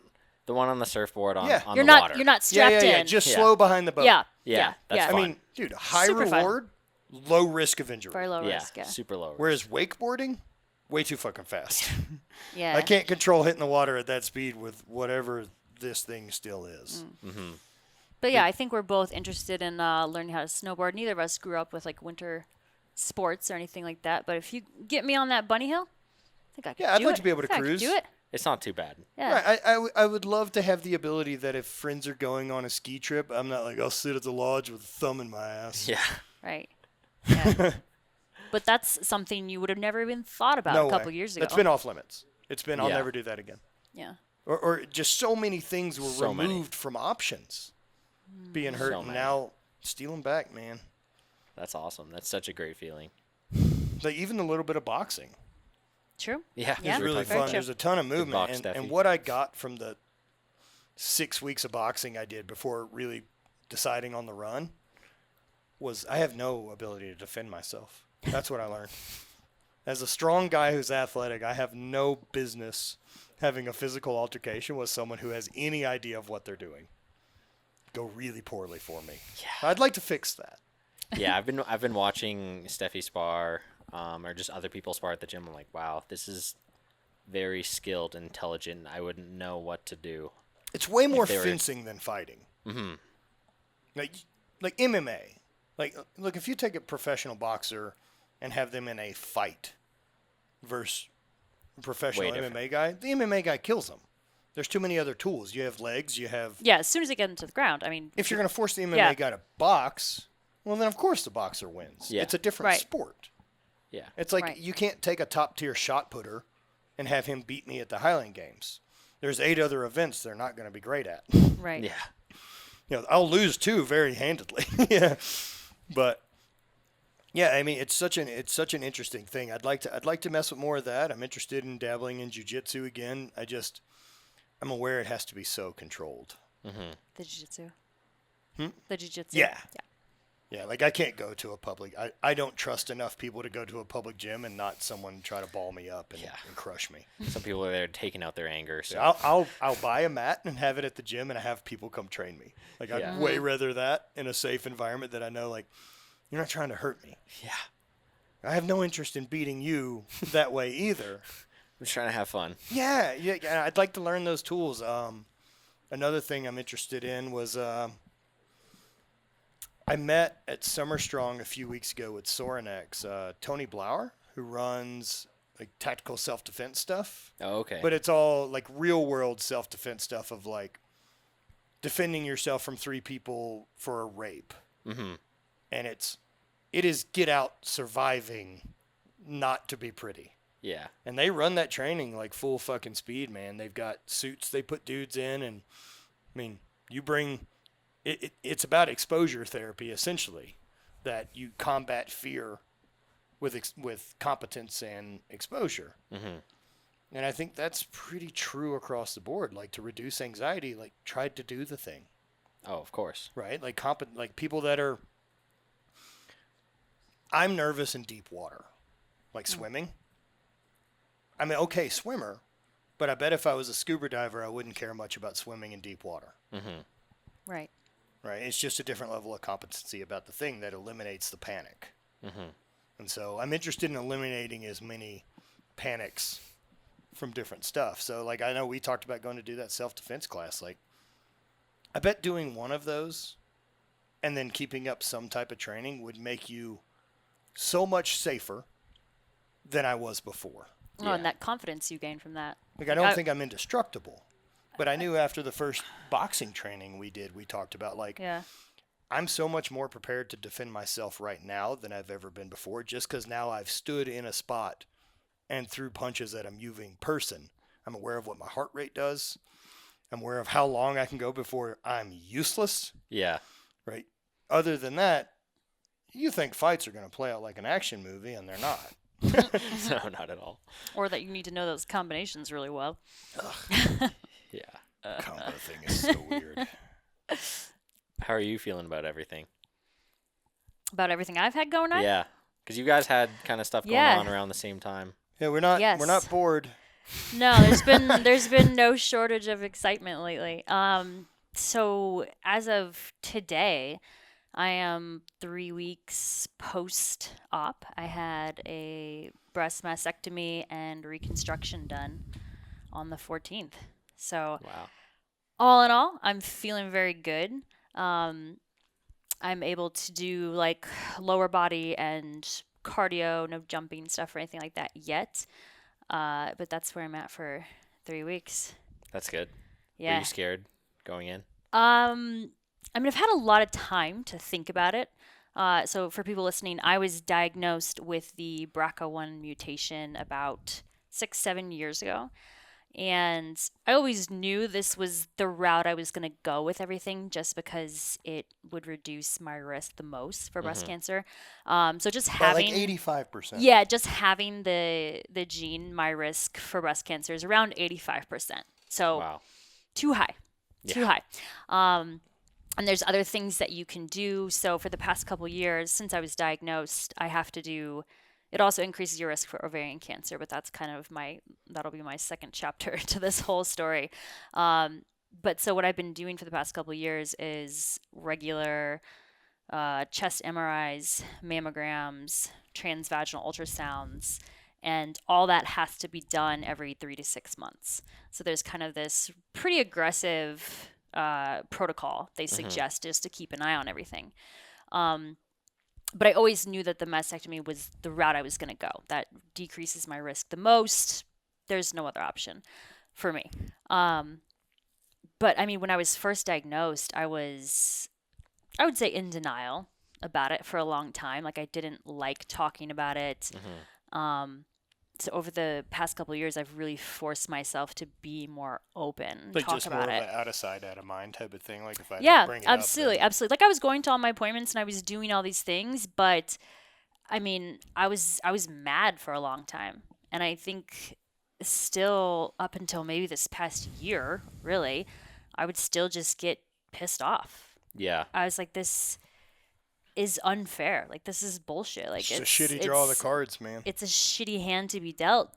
S1: The one on the surfboard on,
S2: Yeah.
S1: on
S3: you're
S1: the
S3: not
S1: water.
S3: you're not
S2: Yeah,
S3: strapped
S2: yeah.
S3: in.
S2: Just
S1: Yeah.
S2: slow behind the boat.
S3: yeah.
S1: Yeah,
S3: Yeah.
S1: that's
S3: yeah.
S2: I
S1: fun.
S2: mean, dude, high
S3: Super fun.
S2: reward, low risk of injury.
S3: Very low
S1: Yeah,
S3: risk. Yeah.
S1: super low. risk.
S2: Whereas wakeboarding, way too fucking fast.
S3: Yeah.
S2: I can't control hitting the water at that speed with whatever this thing still is.
S3: But yeah, I think we're both interested in learning how to snowboard. Neither of us grew up with like winter sports or anything like that. But if you get me on that bunny hill, I think I could
S2: Yeah, I'd
S3: do
S2: like
S3: it.
S2: to be able to
S3: I think I could
S2: cruise.
S3: do it.
S1: It's not too bad.
S3: Yeah.
S2: Right, I would love to have the ability that if friends are going on a ski trip, I'm not like, I'll sit at the lodge with a thumb in my ass.
S1: Yeah.
S3: Right. Yeah. But that's something you would have never even thought about
S2: No
S3: a couple
S2: way.
S3: years ago.
S2: That's been off limits. It's been, I'll
S1: Yeah.
S2: never do that again.
S3: Yeah.
S2: Or just so many things were
S1: So many.
S2: removed from options. Being hurt,
S1: So
S2: and
S1: many.
S2: now stealing back, man.
S1: That's awesome. That's such a great feeling.
S2: Like, even a little bit of boxing.
S3: True.
S1: Yeah.
S3: Yeah.
S2: It's really
S3: Very
S2: fun.
S3: true.
S2: There's a ton of movement.
S1: box,
S2: And
S1: Steffi.
S2: what I got from the 6 weeks of boxing I did before really deciding on the run was I have no ability to defend myself. That's what I learned. As a strong guy who's athletic, I have no business having a physical altercation with someone who has any idea of what they're doing. Go really poorly for me.
S1: Yeah.
S2: I'd like to fix that.
S1: Yeah, I've been watching Steffi spar, or just other people spar at the gym. I'm like, wow, this is very skilled, intelligent. I wouldn't know what to do.
S2: It's way more
S1: they were-
S2: fencing than fighting. Mm-hmm. Like MMA. Like, look, if you take a professional boxer and have them in a fight versus a professional
S1: Way different.
S2: MMA guy, the MMA guy kills them. There's too many other tools. You have legs. You have.
S3: Yeah. As soon as they get into the ground, I mean.
S2: If you're going to force the MMA
S3: Yeah.
S2: guy to box, well, then of course the boxer wins.
S1: Yeah.
S2: It's a different
S3: Right.
S2: sport.
S1: Yeah.
S2: It's like
S3: Right.
S2: you can't take a top tier shot putter and have him beat me at the Highland Games. There's 8 other events they're not going to be great at.
S3: Right.
S1: Yeah.
S2: I'll lose 2 very handedly. Yeah, but yeah, I mean, it's such an interesting thing. I'd like to mess with more of that. I'm interested in dabbling in jiu-jitsu again. I'm aware it has to be so controlled.
S3: The jiu-jitsu. The jiu-jitsu.
S2: Yeah. Yeah, like I can't go to a public. I don't trust enough people to go to a public gym and not someone try to ball me up and crush me.
S1: Some people are there taking out their anger. So
S2: I'll buy a mat and have it at the gym and have people come train me. Like I'd way rather that in a safe environment that I know like you're not trying to hurt me.
S1: Yeah.
S2: I have no interest in beating you that way either.
S1: I'm just trying to have fun.
S2: Yeah, I'd like to learn those tools. Another thing I'm interested in was I met at Summer Strong a few weeks ago with Sorinex, Tony Blauer, who runs like tactical self-defense stuff.
S1: Oh, okay.
S2: But it's all like real-world self-defense stuff of like defending yourself from 3 people for a rape.
S1: Mm-hmm.
S2: And it is get out surviving, not to be pretty.
S1: Yeah.
S2: And they run that training like full fucking speed, man. They've got suits they put dudes in, and I mean, you bring it's about exposure therapy essentially, that you combat fear with competence and exposure.
S1: Mm-hmm.
S2: And I think that's pretty true across the board. Like to reduce anxiety, like try to do the thing.
S1: Oh, of course.
S2: Right? Like like people that are. I'm nervous in deep water, like swimming. I mean, okay, swimmer, but I bet if I was a scuba diver, I wouldn't care much about swimming in deep water.
S1: Mm-hmm.
S3: Right.
S2: Right? It's just a different level of competency about the thing that eliminates the panic.
S1: Mm-hmm.
S2: And so I'm interested in eliminating as many panics from different stuff. So, like, I know we talked about going to do that self-defense class. Like, I bet doing one of those and then keeping up some type of training would make you so much safer than I was before.
S3: Oh, and that confidence you gain from that.
S2: Like, I don't think I'm indestructible. But I knew after the first boxing training we talked about, like, I'm so much more prepared to defend myself right now than I've ever been before, just because now I've stood in a spot and threw punches at a moving person. I'm aware of what my heart rate does. I'm aware of how long I can go before I'm useless.
S1: Yeah.
S2: Right? Other than that, you think fights are going to play out like an action movie, and they're not.
S1: No, not at all.
S3: Or that you need to know those combinations really well.
S1: Yeah.
S2: Combo thing is so weird.
S1: How are you feeling about everything?
S3: About everything I've had going on?
S1: Yeah. Because you guys had kind of stuff going on around the same time.
S2: Yeah, we're not bored.
S3: No, there's been no shortage of excitement lately. So as of today, I am 3 weeks post-op. I had a breast mastectomy and reconstruction done on the 14th. So
S1: Wow.
S3: all in all, I'm feeling very good. I'm able to do like lower body and cardio, no jumping stuff or anything like that yet. But that's where I'm at for 3 weeks.
S1: That's good.
S3: Yeah.
S1: Were you scared going in?
S3: I mean, I've had a lot of time to think about it. So for people listening, I was diagnosed with the BRCA1 mutation about 6-7 years ago. And I always knew this was the route I was going to go with everything just because it would reduce my risk the most for breast cancer. So just having
S2: like 85%.
S3: Yeah, just having the gene, my risk for breast cancer is around 85%. So
S1: Wow.
S3: Too high.
S1: Yeah.
S3: Too high. And there's other things that you can do. So for the past couple years since I was diagnosed, I have to do it also increases your risk for ovarian cancer, but that's kind of that'll be my second chapter to this whole story. But so what I've been doing for the past couple of years is regular chest MRIs, mammograms, transvaginal ultrasounds, and all that has to be done every 3 to 6 months. So there's kind of this pretty aggressive protocol they suggest just to keep an eye on everything. But I always knew that the mastectomy was the route I was going to go. That decreases my risk the most. There's no other option for me. But I mean, when I was first diagnosed, I would say in denial about it for a long time. Like I didn't like talking about it. So over the past couple of years, I've really forced myself to be more open,
S2: Like
S3: talk
S2: just
S3: about
S2: more
S3: it.
S2: of an out of sight, out of mind type of thing. Like if I
S3: Yeah,
S2: bring it
S3: absolutely,
S2: up,
S3: absolutely. Like I was going to all my appointments and I was doing all these things, but I mean, I was mad for a long time, and I think still up until maybe this past year, really, I would still just get pissed off.
S1: Yeah.
S3: I was like, this is unfair. Like, this is bullshit. Like,
S2: It's a shitty draw of the cards, man.
S3: It's a shitty hand to be dealt.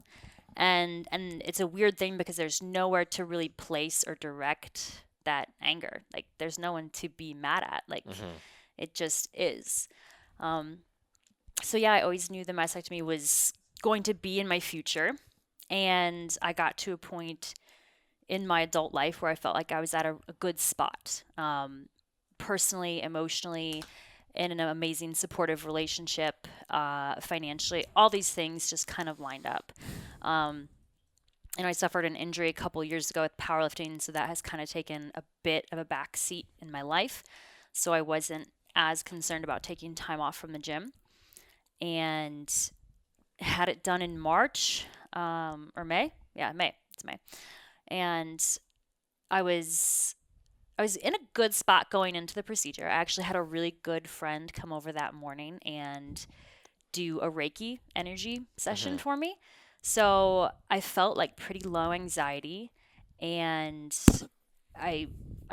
S3: And it's a weird thing because there's nowhere to really place or direct that anger. Like, there's no one to be mad at. Like, it just is. So yeah, I always knew the mastectomy was going to be in my future. And I got to a point in my adult life where I felt like I was at a good spot. Personally, emotionally, in an amazing supportive relationship, financially, all these things just kind of lined up. And I suffered an injury a couple years ago with powerlifting, so that has kind of taken a bit of a back seat in my life. So I wasn't as concerned about taking time off from the gym, and had it done in March or May. Yeah, May. It's May, and I was in a good spot going into the procedure. I actually had a really good friend come over that morning and do a Reiki energy session for me. So I felt like pretty low anxiety, and I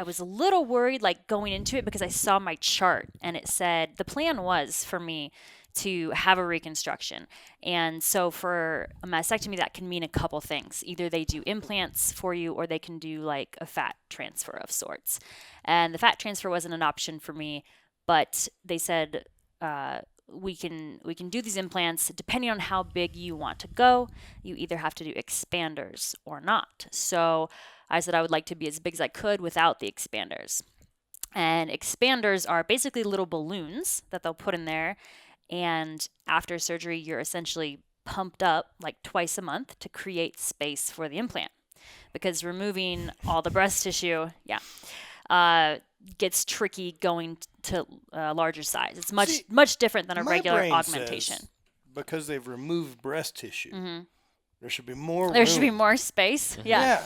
S3: was a little worried like going into it because I saw my chart and it said the plan was for me to have a reconstruction. And so for a mastectomy, that can mean a couple things. Either they do implants for you or they can do like a fat transfer of sorts. And the fat transfer wasn't an option for me, but they said we can do these implants depending on how big you want to go. You either have to do expanders or not. So I said I would like to be as big as I could without the expanders. And expanders are basically little balloons that they'll put in there. And after surgery, you're essentially pumped up like twice a month to create space for the implant. Because removing all the breast tissue, gets tricky going to larger size. It's much different than a regular augmentation.
S2: Because they've removed breast tissue, there should be more
S3: There
S2: room.
S3: should be more space. Yeah.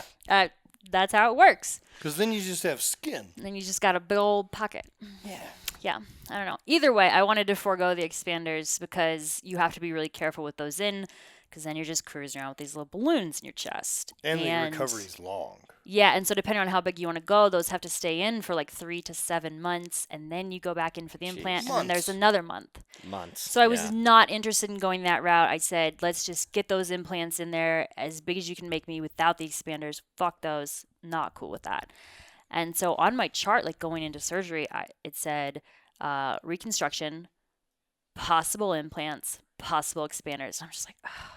S3: That's how it works.
S2: Because then you just have skin.
S3: And then you just got a big old pocket.
S2: Yeah.
S3: Yeah, I don't know. Either way, I wanted to forego the expanders because you have to be really careful with those in, because then you're just cruising around with these little balloons in your chest.
S2: And the recovery's long.
S3: Yeah, and so depending on how big you want to go, those have to stay in for like 3 to 7 months, and then you go back in for the implant, and then there's another month. So I was not interested in going that route. I said, let's just get those implants in there as big as you can make me without the expanders. Fuck those. Not cool with that. And so on my chart, like going into surgery, it said reconstruction, possible implants, possible expanders. And I'm just like, oh.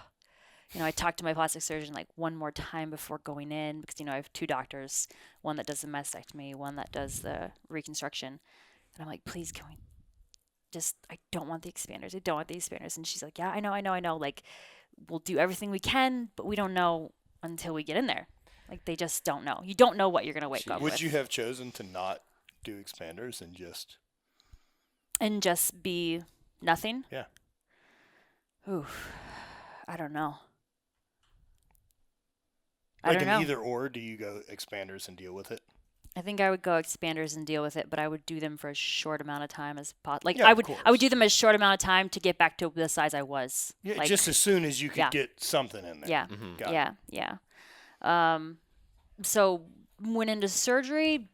S3: I talked to my plastic surgeon like one more time before going in because, I have 2 doctors, one that does the mastectomy, one that does the reconstruction. And I'm like, please, can we I don't want the expanders. I don't want the expanders. And she's like, yeah, I know. Like, we'll do everything we can, but we don't know until we get in there. Like, they just don't know. You don't know what you're going to wake up with.
S2: Would you have chosen to not do expanders and just...
S3: And just be nothing?
S2: Yeah.
S3: Oof. I don't know.
S2: Like an either or, do you go expanders and deal with it?
S3: I think I would go expanders and deal with it, but I would do them for a short amount of time as possible. Like,
S2: yeah,
S3: I would do them as short amount of time to get back to the size I was.
S2: Yeah,
S3: like,
S2: just as soon as you could get something in there.
S3: Yeah. Yeah. So went into surgery,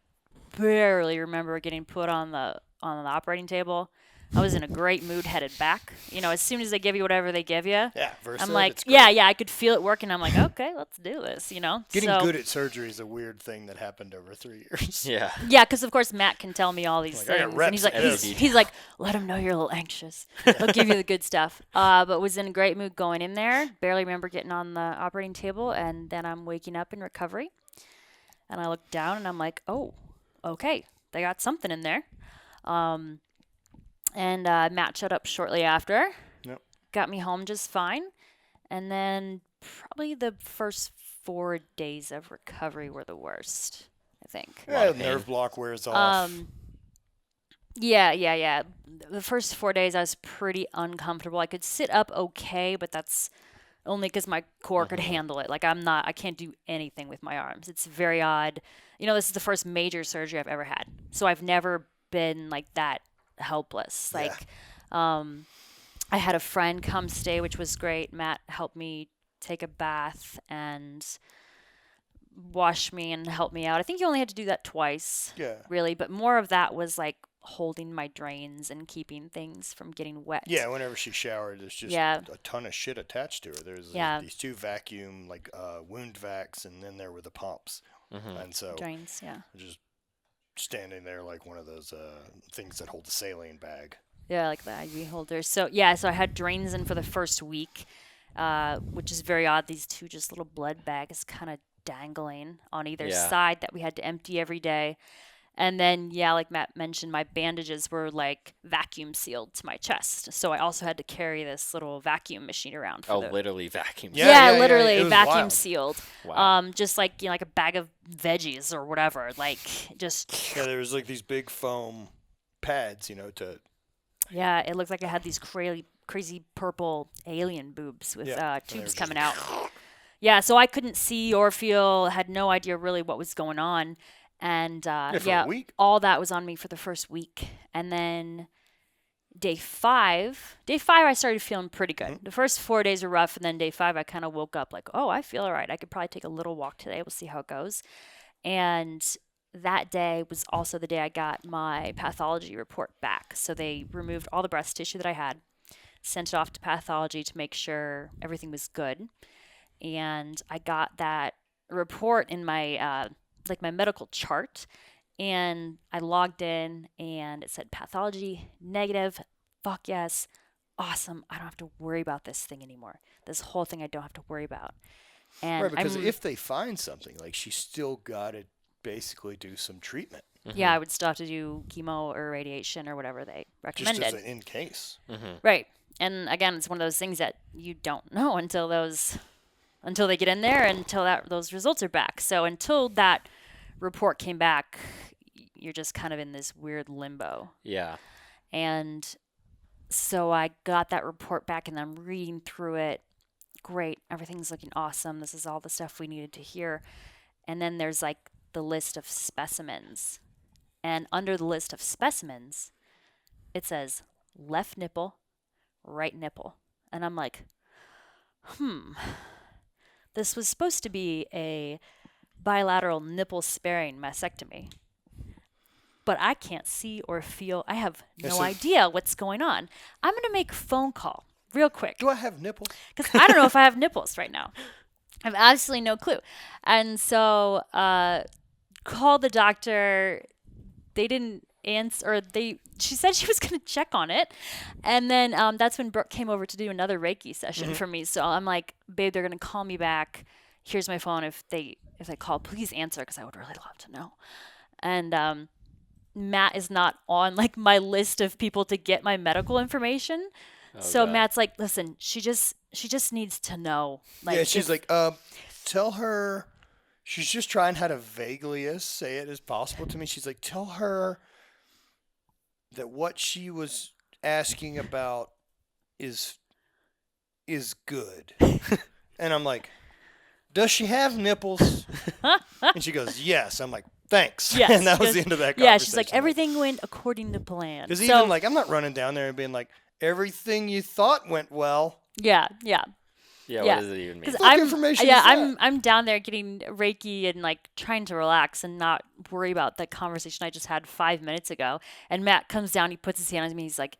S3: barely remember getting put on the operating table. I was in a great mood headed back. As soon as they give you whatever they give you, I'm like, yeah, I could feel it working. I'm like, okay, let's do this,
S2: Getting good at surgery is a weird thing that happened over 3 years.
S1: Yeah.
S3: Yeah, because, of course, Matt can tell me all these things. And he's like, let him know you're a little anxious. He'll give you the good stuff. But was in a great mood going in there. Barely remember getting on the operating table. And then I'm waking up in recovery. And I look down and I'm like, oh, okay, they got something in there. And Matt showed up shortly after.
S2: Yep.
S3: Got me home just fine. And then probably the first 4 days of recovery were the worst, I think.
S2: Yeah, nerve block wears off.
S3: Yeah. The first 4 days I was pretty uncomfortable. I could sit up okay, but that's only because my core could handle it. Like, I can't do anything with my arms. It's very odd. This is the first major surgery I've ever had. So I've never been like that helpless. Like, I had a friend come stay, which was great. Matt helped me take a bath and wash me and help me out. I think you only had to do that twice.
S2: Yeah.
S3: Really, but more of that was like holding my drains and keeping things from getting wet.
S2: Yeah, whenever she showered, there's just
S3: Yeah.
S2: a ton of shit attached to her. There's
S3: Yeah.
S2: these 2 vacuum, like wound vacs, and then there were the pumps. And so
S3: Drains, yeah.
S2: just standing there like one of those things that hold the saline bag.
S3: Yeah, like the IV holder. So yeah, so I had drains in for the first week, which is very odd. These 2 just little blood bags kind of dangling on either
S1: Yeah.
S3: side that we had to empty every day. And then, yeah, like Matt mentioned, my bandages were like vacuum sealed to my chest. So I also had to carry this little vacuum machine around. For
S1: Literally vacuum.
S2: Yeah.
S3: Literally
S2: It was
S3: vacuum
S2: wild.
S3: sealed.
S1: Wow.
S3: Just like, like a bag of veggies or whatever. Like just,
S2: Yeah, there was like these big foam pads, to.
S3: yeah, it looked like I had these crazy purple alien boobs with
S2: Yeah, and they
S3: tubes
S2: were
S3: coming
S2: just-
S3: out. Yeah, so I couldn't see or feel, had no idea really what was going on. And
S2: for a week.
S3: all that was on me for the first week. And then day five, I started feeling pretty good. The first 4 days were rough. And then day 5, I kind of woke up like, oh, I feel all right. I could probably take a little walk today. We'll see how it goes. And that day was also the day I got my pathology report back. So they removed all the breast tissue that I had, sent it off to pathology to make sure everything was good. And I got that report in my my medical chart, and I logged in and it said pathology negative. Fuck yes. Awesome. I don't have to worry about this thing anymore. This whole thing I don't have to worry about. And
S2: Right, because if they find something, like, she's still got to basically do some treatment.
S3: yeah, I would still have to do chemo or radiation or whatever they
S2: Just
S3: recommended.
S2: as an in case.
S3: Right. And again, it's one of those things that you don't know until they get in there, until those results are back. So until that report came back, you're just kind of in this weird limbo.
S1: Yeah.
S3: And so I got that report back and I'm reading through it. Great. Everything's looking awesome. This is all the stuff we needed to hear. And then there's like the list of specimens. And under the list of specimens, it says left nipple, right nipple. And I'm like, this was supposed to be a bilateral nipple sparing mastectomy. But I can't see or feel. I have no idea what's going on. I'm going to make a phone call real quick.
S2: Do I have nipples?
S3: Because I don't know if I have nipples right now. I have absolutely no clue. And so called the doctor. They didn't answer. She said she was going to check on it. And then that's when Brooke came over to do another Reiki session for me. So I'm like, babe, they're going to call me back. Here's my phone. If they call, please answer, because I would really love to know. And Matt is not on like my list of people to get my medical information. So
S1: God.
S3: Matt's like, listen, she just needs to know. Like,
S2: Yeah, she's like, tell her. She's just trying how to vaguely say it as possible to me. She's like, tell her that what she was asking about is good. And I'm like, does she have nipples? And she goes, yes. I'm like, thanks.
S3: Yes.
S2: And that was the end of that conversation.
S3: Yeah, she's like, everything went according to plan.
S2: Because
S3: So,
S2: even like, I'm not running down there and being like, everything you thought went well.
S3: yeah.
S1: Yeah.
S3: Yeah.
S1: What does it even mean?
S3: Because
S2: What information
S3: yeah,
S2: is that?
S3: I'm down there getting Reiki and like trying to relax and not worry about that conversation I just had 5 minutes ago. And Matt comes down, he puts his hand on me, he's like,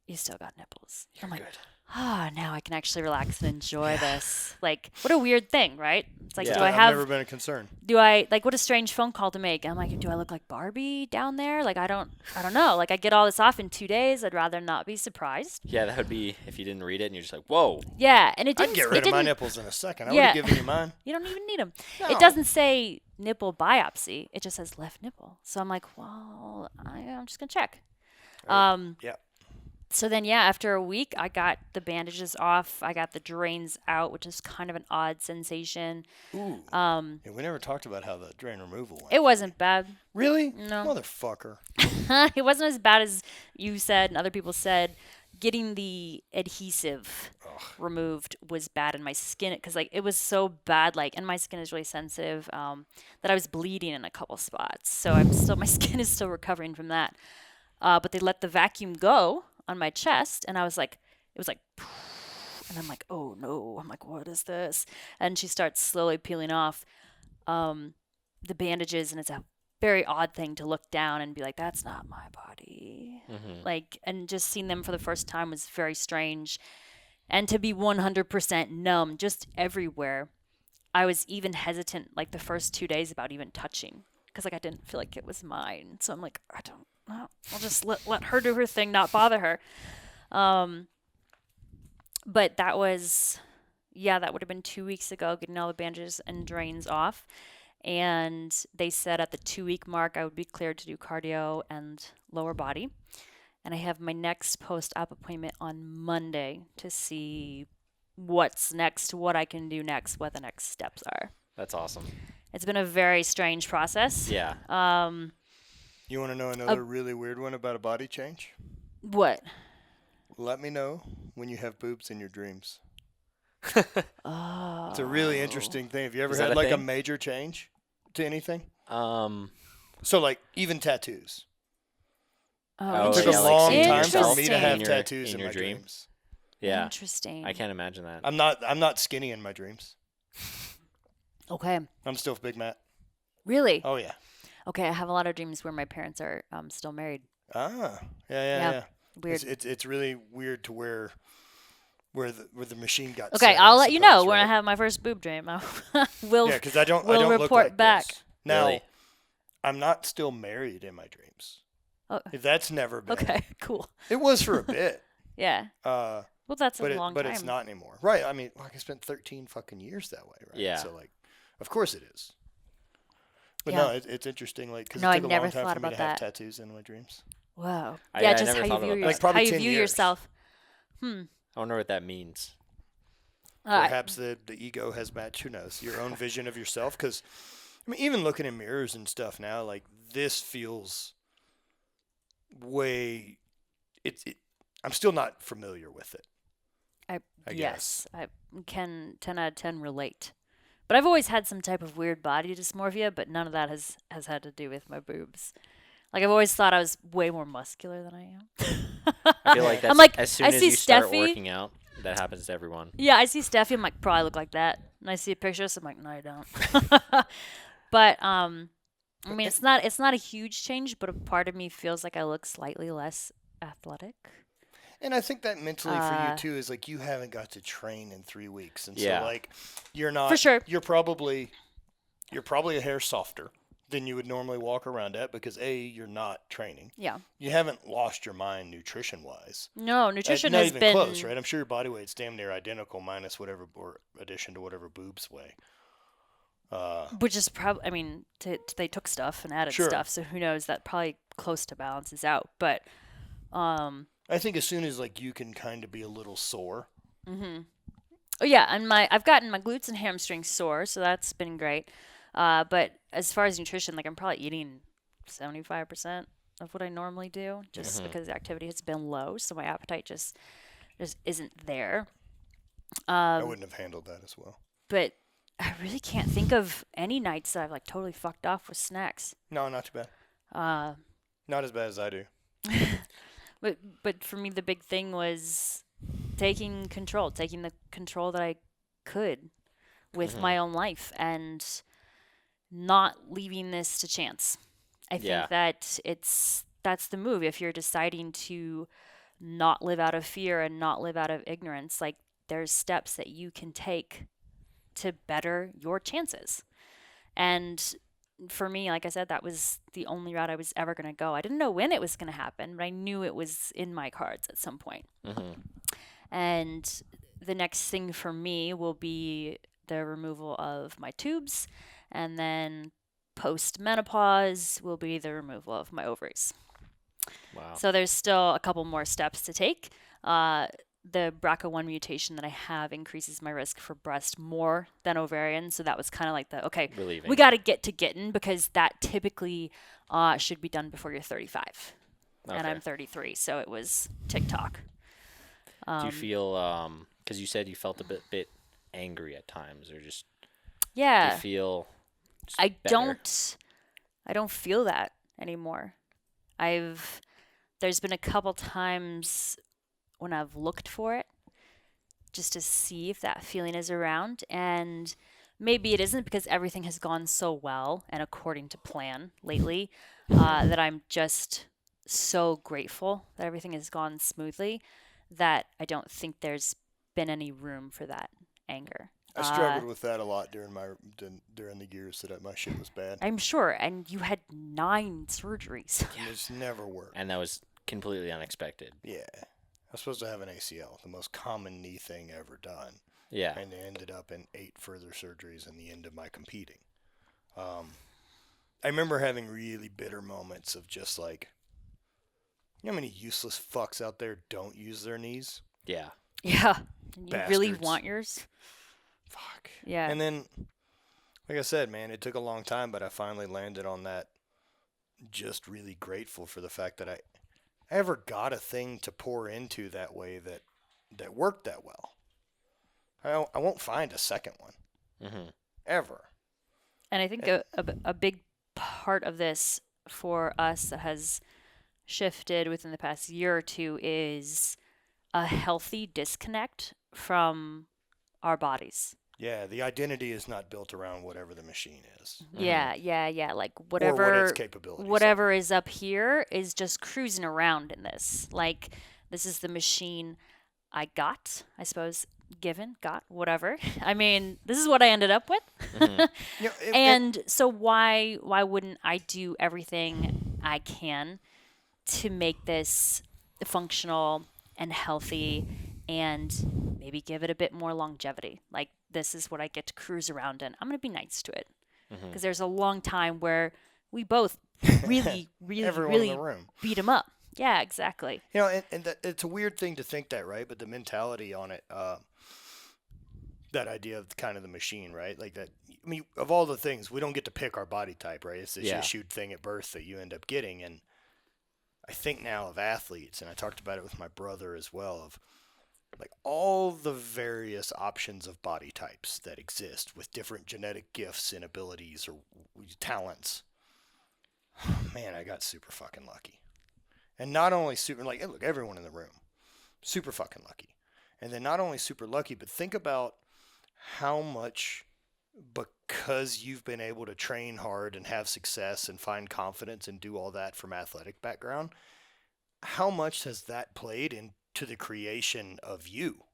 S3: "You still got nipples." I'm like, now I can actually relax and enjoy this. Like, what a weird thing, right? It's like,
S1: Yeah.
S3: do I
S2: I've
S3: have?
S2: never been a concern.
S3: Do I like? What a strange phone call to make. I'm like, do I look like Barbie down there? Like, I don't know. Like, I get all this off in 2 days. I'd rather not be surprised.
S1: Yeah, that would be if you didn't read it and you're just like, whoa.
S3: Yeah, and it didn't.
S2: I'd get
S3: it
S2: rid of my
S3: didn't-
S2: nipples in a second. I would
S3: Yeah.
S2: have given you mine.
S3: You don't even need them.
S2: No.
S3: It doesn't say nipple biopsy. It just says left nipple. So I'm like, well, I'm just gonna check.
S2: Yeah.
S3: So then, yeah, after a week, I got the bandages off. I got the drains out, which is kind of an odd sensation.
S2: Ooh. Yeah, we never talked about how the drain removal went.
S3: It wasn't bad.
S2: Really?
S3: No.
S2: Motherfucker.
S3: It wasn't as bad as you said and other people said. Getting the adhesive removed was bad in my skin because like it was so bad, like, and my skin is really sensitive, that I was bleeding in a couple spots. So my skin is still recovering from that. But they let the vacuum go on my chest, and it was like, and I'm like, oh no, I'm like, what is this? And she starts slowly peeling off the bandages, and it's a very odd thing to look down and be like, that's not my body.
S1: Mm-hmm.
S3: Like, and just seeing them for the first time was very strange. And to be 100% numb just everywhere. I was even hesitant like the first 2 days about even touching because like I didn't feel like it was mine. So I'm like, I don't know. I'll just let her do her thing, not bother her. But that was, that would have been 2 weeks ago, getting all the bandages and drains off. And they said at the 2-week mark, I would be cleared to do cardio and lower body. And I have my next post-op appointment on Monday to see what's next, what I can do next, what the next steps are.
S1: That's awesome.
S3: It's been a very strange process.
S1: Yeah.
S2: You want to know another really weird one about a body change?
S3: What?
S2: Let me know when you have boobs in your dreams.
S3: Oh.
S2: It's a really interesting thing. Have you ever
S1: Is that
S2: had
S1: a
S2: like a
S1: thing?
S2: major change to anything?
S1: Um.
S2: So like even tattoos.
S3: Oh,
S2: It took
S1: yeah,
S2: a
S1: like
S2: long
S1: seeing
S2: time
S1: yourself
S2: for me to
S1: in
S2: have
S1: your-
S2: tattoos
S1: in
S2: in
S1: your
S2: my
S1: dream?
S2: dreams.
S1: Yeah.
S3: Interesting.
S1: I can't imagine that.
S2: I'm not skinny in my dreams.
S3: Okay.
S2: I'm still Big Matt.
S3: Really?
S2: Oh yeah.
S3: Okay, I have a lot of dreams where my parents are still married.
S2: Ah.
S3: Yeah.
S2: Yeah.
S3: Weird.
S2: It's really weird to where the machine got.
S3: Okay,
S2: set,
S3: I'll
S2: I
S3: let you know
S2: suppose,
S3: when I
S2: right?
S3: have my first boob dream. We'll
S2: Yeah, because I don't
S3: we'll
S2: look
S3: report
S2: like
S3: back.
S2: this. Now,
S1: Really?
S2: I'm not still married in my dreams.
S3: Oh,
S2: That's never been.
S3: okay, cool.
S2: It was for a bit.
S3: Yeah. Well, that's a long
S2: but
S3: time.
S2: it's not anymore. Right. I mean, like I spent 13 fucking years that way, right?
S1: Yeah.
S2: So like, of course it is. But
S3: Yeah.
S2: no, it's interesting, like, because
S3: No,
S2: it
S3: I
S2: took a
S3: never
S2: long time
S3: thought
S2: for me to
S3: about
S2: have
S3: that.
S2: tattoos in my dreams.
S3: Wow.
S1: I
S3: Yeah,
S1: never
S3: just how you
S1: thought
S3: view
S1: about
S3: yourself.
S1: that.
S2: Like, probably
S3: how you
S2: 10
S3: view
S2: years.
S3: yourself.
S1: I wonder what that means.
S2: Perhaps the ego has matched. Who knows? Your own vision of yourself. Because, I mean, even looking in mirrors and stuff now, like, this feels way. I'm still not familiar with it. I
S3: Yes, I can 10 out of 10 relate. But I've always had some type of weird body dysmorphia, but none of that has had to do with my boobs. Like I've always thought I was way more muscular than I am.
S1: I feel like that's
S3: I'm like,
S1: as soon
S3: I
S1: as
S3: see
S1: you start
S3: Steffi.
S1: working out, that happens to everyone.
S3: Yeah, I see Steffi. I'm like, probably look like that. And I see a picture, so I'm like, no, I don't. But I mean, it's not a huge change, but a part of me feels like I look slightly less athletic.
S2: And I think that mentally for you too is like you haven't got to train in 3 weeks, and
S1: Yeah.
S2: so like you're not
S3: For sure.
S2: You're probably a hair softer than you would normally walk around at because you're not training.
S3: Yeah.
S2: You haven't lost your mind nutrition wise.
S3: No, nutrition
S2: not
S3: has
S2: even
S3: been
S2: close, right? I'm sure your body weight's damn near identical minus whatever or addition to whatever boobs weigh.
S3: Which is probably, I mean, they took stuff and added
S2: Sure.
S3: stuff, so who knows? That probably close to balances out. But,
S2: I think as soon as like you can kind of be a little sore.
S3: oh yeah, and I've gotten my glutes and hamstrings sore, so that's been great. But as far as nutrition, like I'm probably eating 75% of what I normally do, just because the activity has been low, so my appetite just isn't there.
S2: I wouldn't have handled that as well.
S3: But I really can't think of any nights that I've like totally fucked off with snacks.
S2: No, not too bad. Not as bad as I do.
S3: But for me, the big thing was taking the control that I could with my own life and not leaving this to chance. I
S1: Yeah.
S3: think that that's the move. If you're deciding to not live out of fear and not live out of ignorance, like there's steps that you can take to better your chances. And for me, like I said, that was the only route I was ever going to go. I didn't know when it was going to happen, but I knew it was in my cards at some point. And the next thing for me will be the removal of my tubes, and then post-menopause will be the removal of my ovaries.
S1: Wow.
S3: So there's still a couple more steps to take. The BRCA1 mutation that I have increases my risk for breast more than ovarian. So that was kind of like
S1: Relieving.
S3: we got to get to getting, because that typically should be done before you're 35. And
S1: Okay.
S3: I'm 33, so it was TikTok.
S1: Do you feel, because you said you felt a bit angry at times, or just do
S3: Yeah.
S1: you feel just
S3: I
S1: better?
S3: don't feel that anymore. There's been a couple times when I've looked for it just to see if that feeling is around, and maybe it isn't because everything has gone so well and according to plan lately that I'm just so grateful that everything has gone smoothly that I don't think there's been any room for that anger.
S2: I struggled with that a lot during the years that my shit was bad.
S3: I'm sure. And you had 9 surgeries.
S2: And it's never worked.
S1: And that was completely unexpected.
S2: Yeah. I was supposed to have an ACL, the most common knee thing ever done.
S1: Yeah.
S2: And it ended up in 8 further surgeries in the end of my competing. I remember having really bitter moments of just like, you know how many useless fucks out there don't use their knees?
S1: Yeah.
S3: Yeah. And you really
S2: Bastards.
S3: want yours?
S2: Fuck.
S3: Yeah.
S2: And then, like I said, man, it took a long time, but I finally landed on that. Just really grateful for the fact that I ever got a thing to pour into that way that worked that well. I won't find a second one.
S1: Mm-hmm.
S2: Ever.
S3: And I think a big part of this for us that has shifted within the past year or two is a healthy disconnect from our bodies.
S2: Yeah, the identity is not built around whatever the machine is.
S3: Yeah. Like
S2: Or
S3: whatever
S2: what its capabilities
S3: whatever is up here is just cruising around in this. Like this is the machine I got, I suppose, got, whatever. I mean, this is what I ended up with.
S2: You know,
S3: And so why wouldn't I do everything I can to make this functional and healthy and maybe give it a bit more longevity? Like this is what I get to cruise around in. I'm going to be nice to it. Because there's a long time where we both really
S2: Everyone in the room.
S3: beat him up. Yeah, exactly.
S2: You know, and it's a weird thing to think that, right? But the mentality on it, that idea of kind of the machine, right? Like that. I mean, of all the things, we don't get to pick our body type, right? It's this issued thing at birth that you end up getting. And I think now of athletes, and I talked about it with my brother as well, of like all the various options of body types that exist with different genetic gifts and abilities or talents. Man, I got super fucking lucky. And not only super, like, look, everyone in the room, super fucking lucky. And then not only super lucky, but think about how much, because you've been able to train hard and have success and find confidence and do all that from athletic background, how much has that played into the creation of you?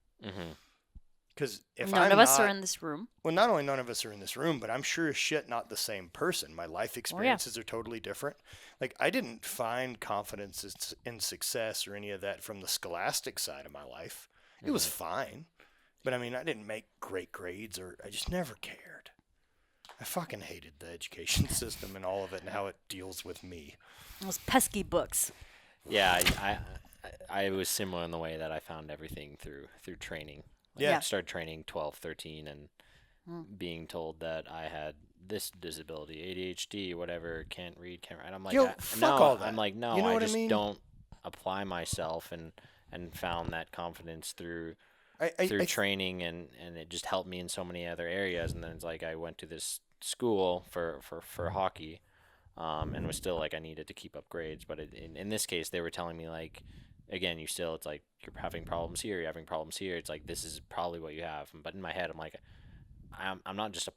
S2: Because if
S3: None of us are in this room.
S2: Well, not only none of us are in this room, but I'm sure as shit not the same person. My life experiences are totally different. Like, I didn't find confidence in success or any of that from the scholastic side of my life. It was fine. But, I mean, I didn't make great grades or I just never cared. I fucking hated the education system and all of it and how it deals with me.
S3: Those pesky books.
S1: Yeah, I was similar in the way that I found everything through training. Like
S2: Yeah.
S1: I started training 12, 13, and being told that I had this disability, ADHD, whatever, can't read, can't write. I'm like,
S2: Yo,
S1: no.
S2: fuck all that.
S1: I'm like, no,
S2: You know
S1: I
S2: what I
S1: just
S2: mean?
S1: don't apply myself and found that confidence through training, and it just helped me in so many other areas. And then it's like I went to this school for hockey, and was still like I needed to keep up grades. But in this case, they were telling me like, again, it's like you're having problems here, you're having problems here. It's like this is probably what you have. But in my head, I'm like, I'm just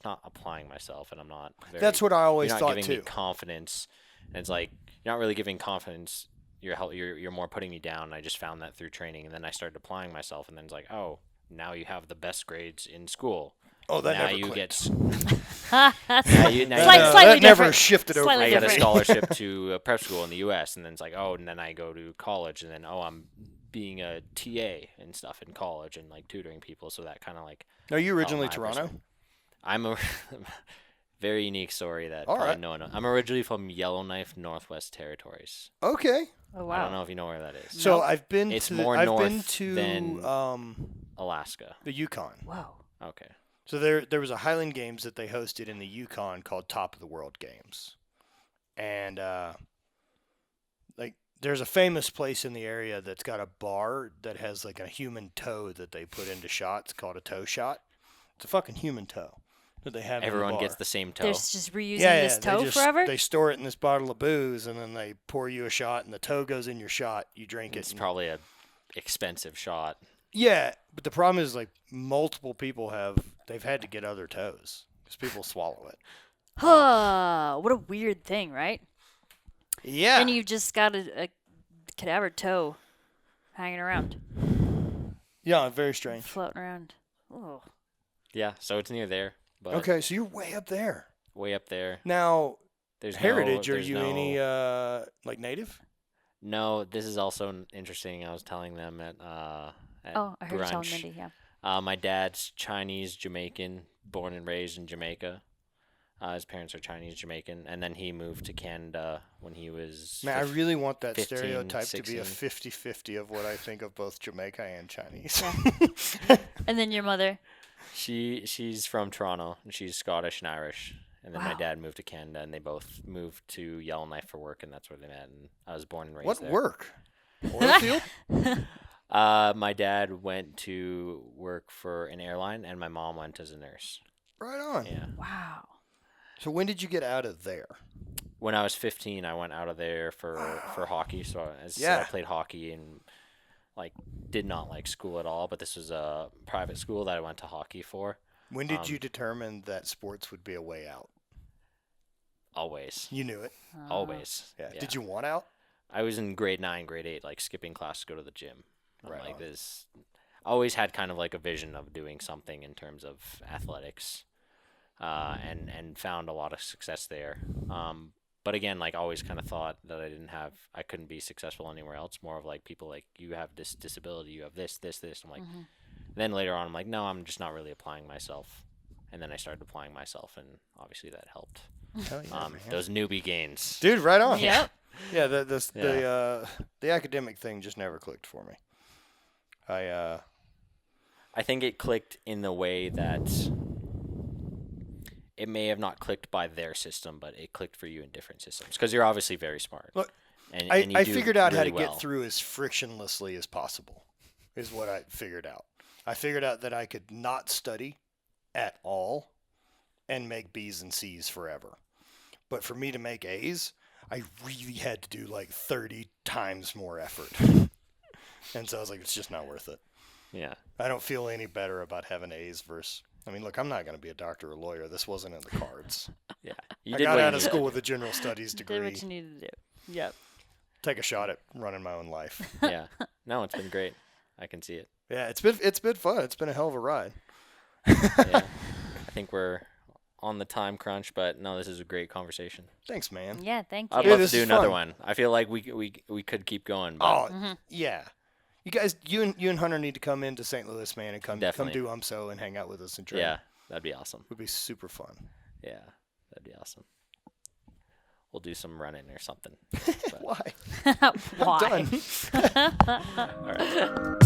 S1: not applying myself, and I'm not.
S2: That's what I always
S1: you're not
S2: thought
S1: giving
S2: too.
S1: me confidence, and it's like you're not really giving confidence. You're more putting me down. And I just found that through training, and then I started applying myself, and then it's like, oh, now you have the best grades in school.
S2: Oh, that
S1: now
S2: never
S1: you
S2: clicked.
S3: Slightly
S2: that never
S3: different.
S2: shifted over.
S3: Slightly
S1: I got a
S3: different.
S1: scholarship to a prep school in the U.S., and then it's like, oh, and then I go to college, and then I'm being a TA and stuff in college and like tutoring people. So that kind of like.
S2: Are you originally
S1: my
S2: Toronto?
S1: perspective. I'm a very unique story that
S2: All
S1: probably
S2: right.
S1: no one knows. I'm originally from Yellowknife, Northwest Territories.
S2: Okay.
S3: Oh,
S1: I don't
S3: wow.
S1: know if you know where that is.
S2: So I've been
S1: It's
S2: to
S1: more
S2: I've been
S1: north
S2: to
S1: than Alaska.
S2: the Yukon.
S3: Whoa.
S1: Okay.
S2: So there was a Highland Games that they hosted in the Yukon called Top of the World Games. And like there's a famous place in the area that's got a bar that has like a human toe that they put into shots called a toe shot. It's a fucking human toe that they have in
S1: Everyone
S2: the bar.
S1: gets the same toe.
S3: They're just reusing
S2: yeah,
S3: this
S2: they
S3: toe
S2: just,
S3: forever?
S2: They store it in this bottle of booze and then they pour you a shot and the toe goes in your shot. You drink it.
S1: It's
S2: and-
S1: probably a expensive shot.
S2: Yeah, but the problem is like multiple people have they've had to get other toes because people swallow it.
S3: What a weird thing, right?
S2: Yeah.
S3: And you've just got a cadaver toe hanging around,
S2: Yeah, very strange.
S3: floating around. Oh.
S1: Yeah, so it's near there, but
S2: Okay, so you're way up there.
S1: way up there.
S2: Now,
S1: There's
S2: heritage,
S1: no,
S2: are
S1: there's
S2: you
S1: no,
S2: any, like native?
S1: No, this is also interesting. I was telling them at
S3: Oh, I heard you telling
S1: brunch.
S3: Mindy, yeah.
S1: My dad's Chinese Jamaican, born and raised in Jamaica. His parents are Chinese Jamaican, and then he moved to Canada when he was.
S2: Man, I really want that
S1: 15,
S2: stereotype to be a
S1: 16.
S2: 50-50 of what I think of both Jamaica and Chinese.
S3: And then your mother.
S1: She's from Toronto, and she's Scottish and Irish. And then my
S3: Wow.
S1: dad moved to Canada, and they both moved to Yellowknife for work, and that's where they met. And I was born and raised
S2: What
S1: there.
S2: work? Oil field?
S1: My dad went to work for an airline, and my mom went as a nurse.
S2: Right on.
S1: Yeah.
S3: Wow.
S2: So when did you get out of there?
S1: When I was 15, I went out of there for hockey. So as I said,
S2: Yeah.
S1: I played hockey and like did not like school at all. But this was a private school that I went to hockey for.
S2: When did you determine that sports would be a way out?
S1: Always,
S2: You knew it.
S1: always.
S2: Yeah. Did you want out?
S1: I was in grade 9, grade 8, like skipping class to go to the gym. I'm
S2: Right
S1: like
S2: on.
S1: this. Always had kind of like a vision of doing something in terms of athletics, and found a lot of success there. But again, like always kind of thought that I couldn't be successful anywhere else. More of like people like, you have this disability, you have this. I'm like, then later on, I'm like, no, I'm just not really applying myself. And then I started applying myself, and obviously that helped.
S2: Hell yeah, man.
S1: Those newbie gains.
S2: Dude, right on.
S3: Yep.
S2: Yeah, the academic thing just never clicked for me.
S1: I think it clicked in the way that it may have not clicked by their system, but it clicked for you in different systems because you're obviously very smart.
S2: Look,
S1: and you
S2: I
S1: do
S2: figured out how to
S1: really
S2: get
S1: well.
S2: through as frictionlessly as possible, is what I figured out. I figured out that I could not study at all and make B's and C's forever. But for me to make A's, I really had to do like 30 times more effort. And so I was like, it's just not worth it.
S1: Yeah.
S2: I don't feel any better about having A's versus. I mean, look, I'm not going to be a doctor or lawyer. This wasn't in the cards.
S1: Yeah. You
S2: I
S1: did
S2: got
S1: what you
S2: out of
S1: needed.
S2: school with a general studies
S3: Did
S2: degree.
S3: what you needed to do. Yep.
S2: Take a shot at running my own life.
S1: Yeah. No, it's been great. I can see it.
S2: Yeah, it's been fun. It's been a hell of a ride.
S1: Yeah. I think we're on the time crunch, but no, this is a great conversation.
S2: Thanks, man.
S3: Yeah, thank you.
S1: I'd
S2: Yeah,
S1: love to
S2: this
S1: do
S2: is
S1: another
S2: fun.
S1: one. I feel like we could keep going. But
S2: Oh, yeah. You guys, you and Hunter need to come into St. Louis, man, and come
S1: Definitely.
S2: do Umso and hang out with us and train.
S1: yeah, that'd be awesome.
S2: Would be super fun.
S1: Yeah, that'd be awesome. We'll do some running or something. But-
S2: Why?
S3: Why?
S2: Done.
S1: all right.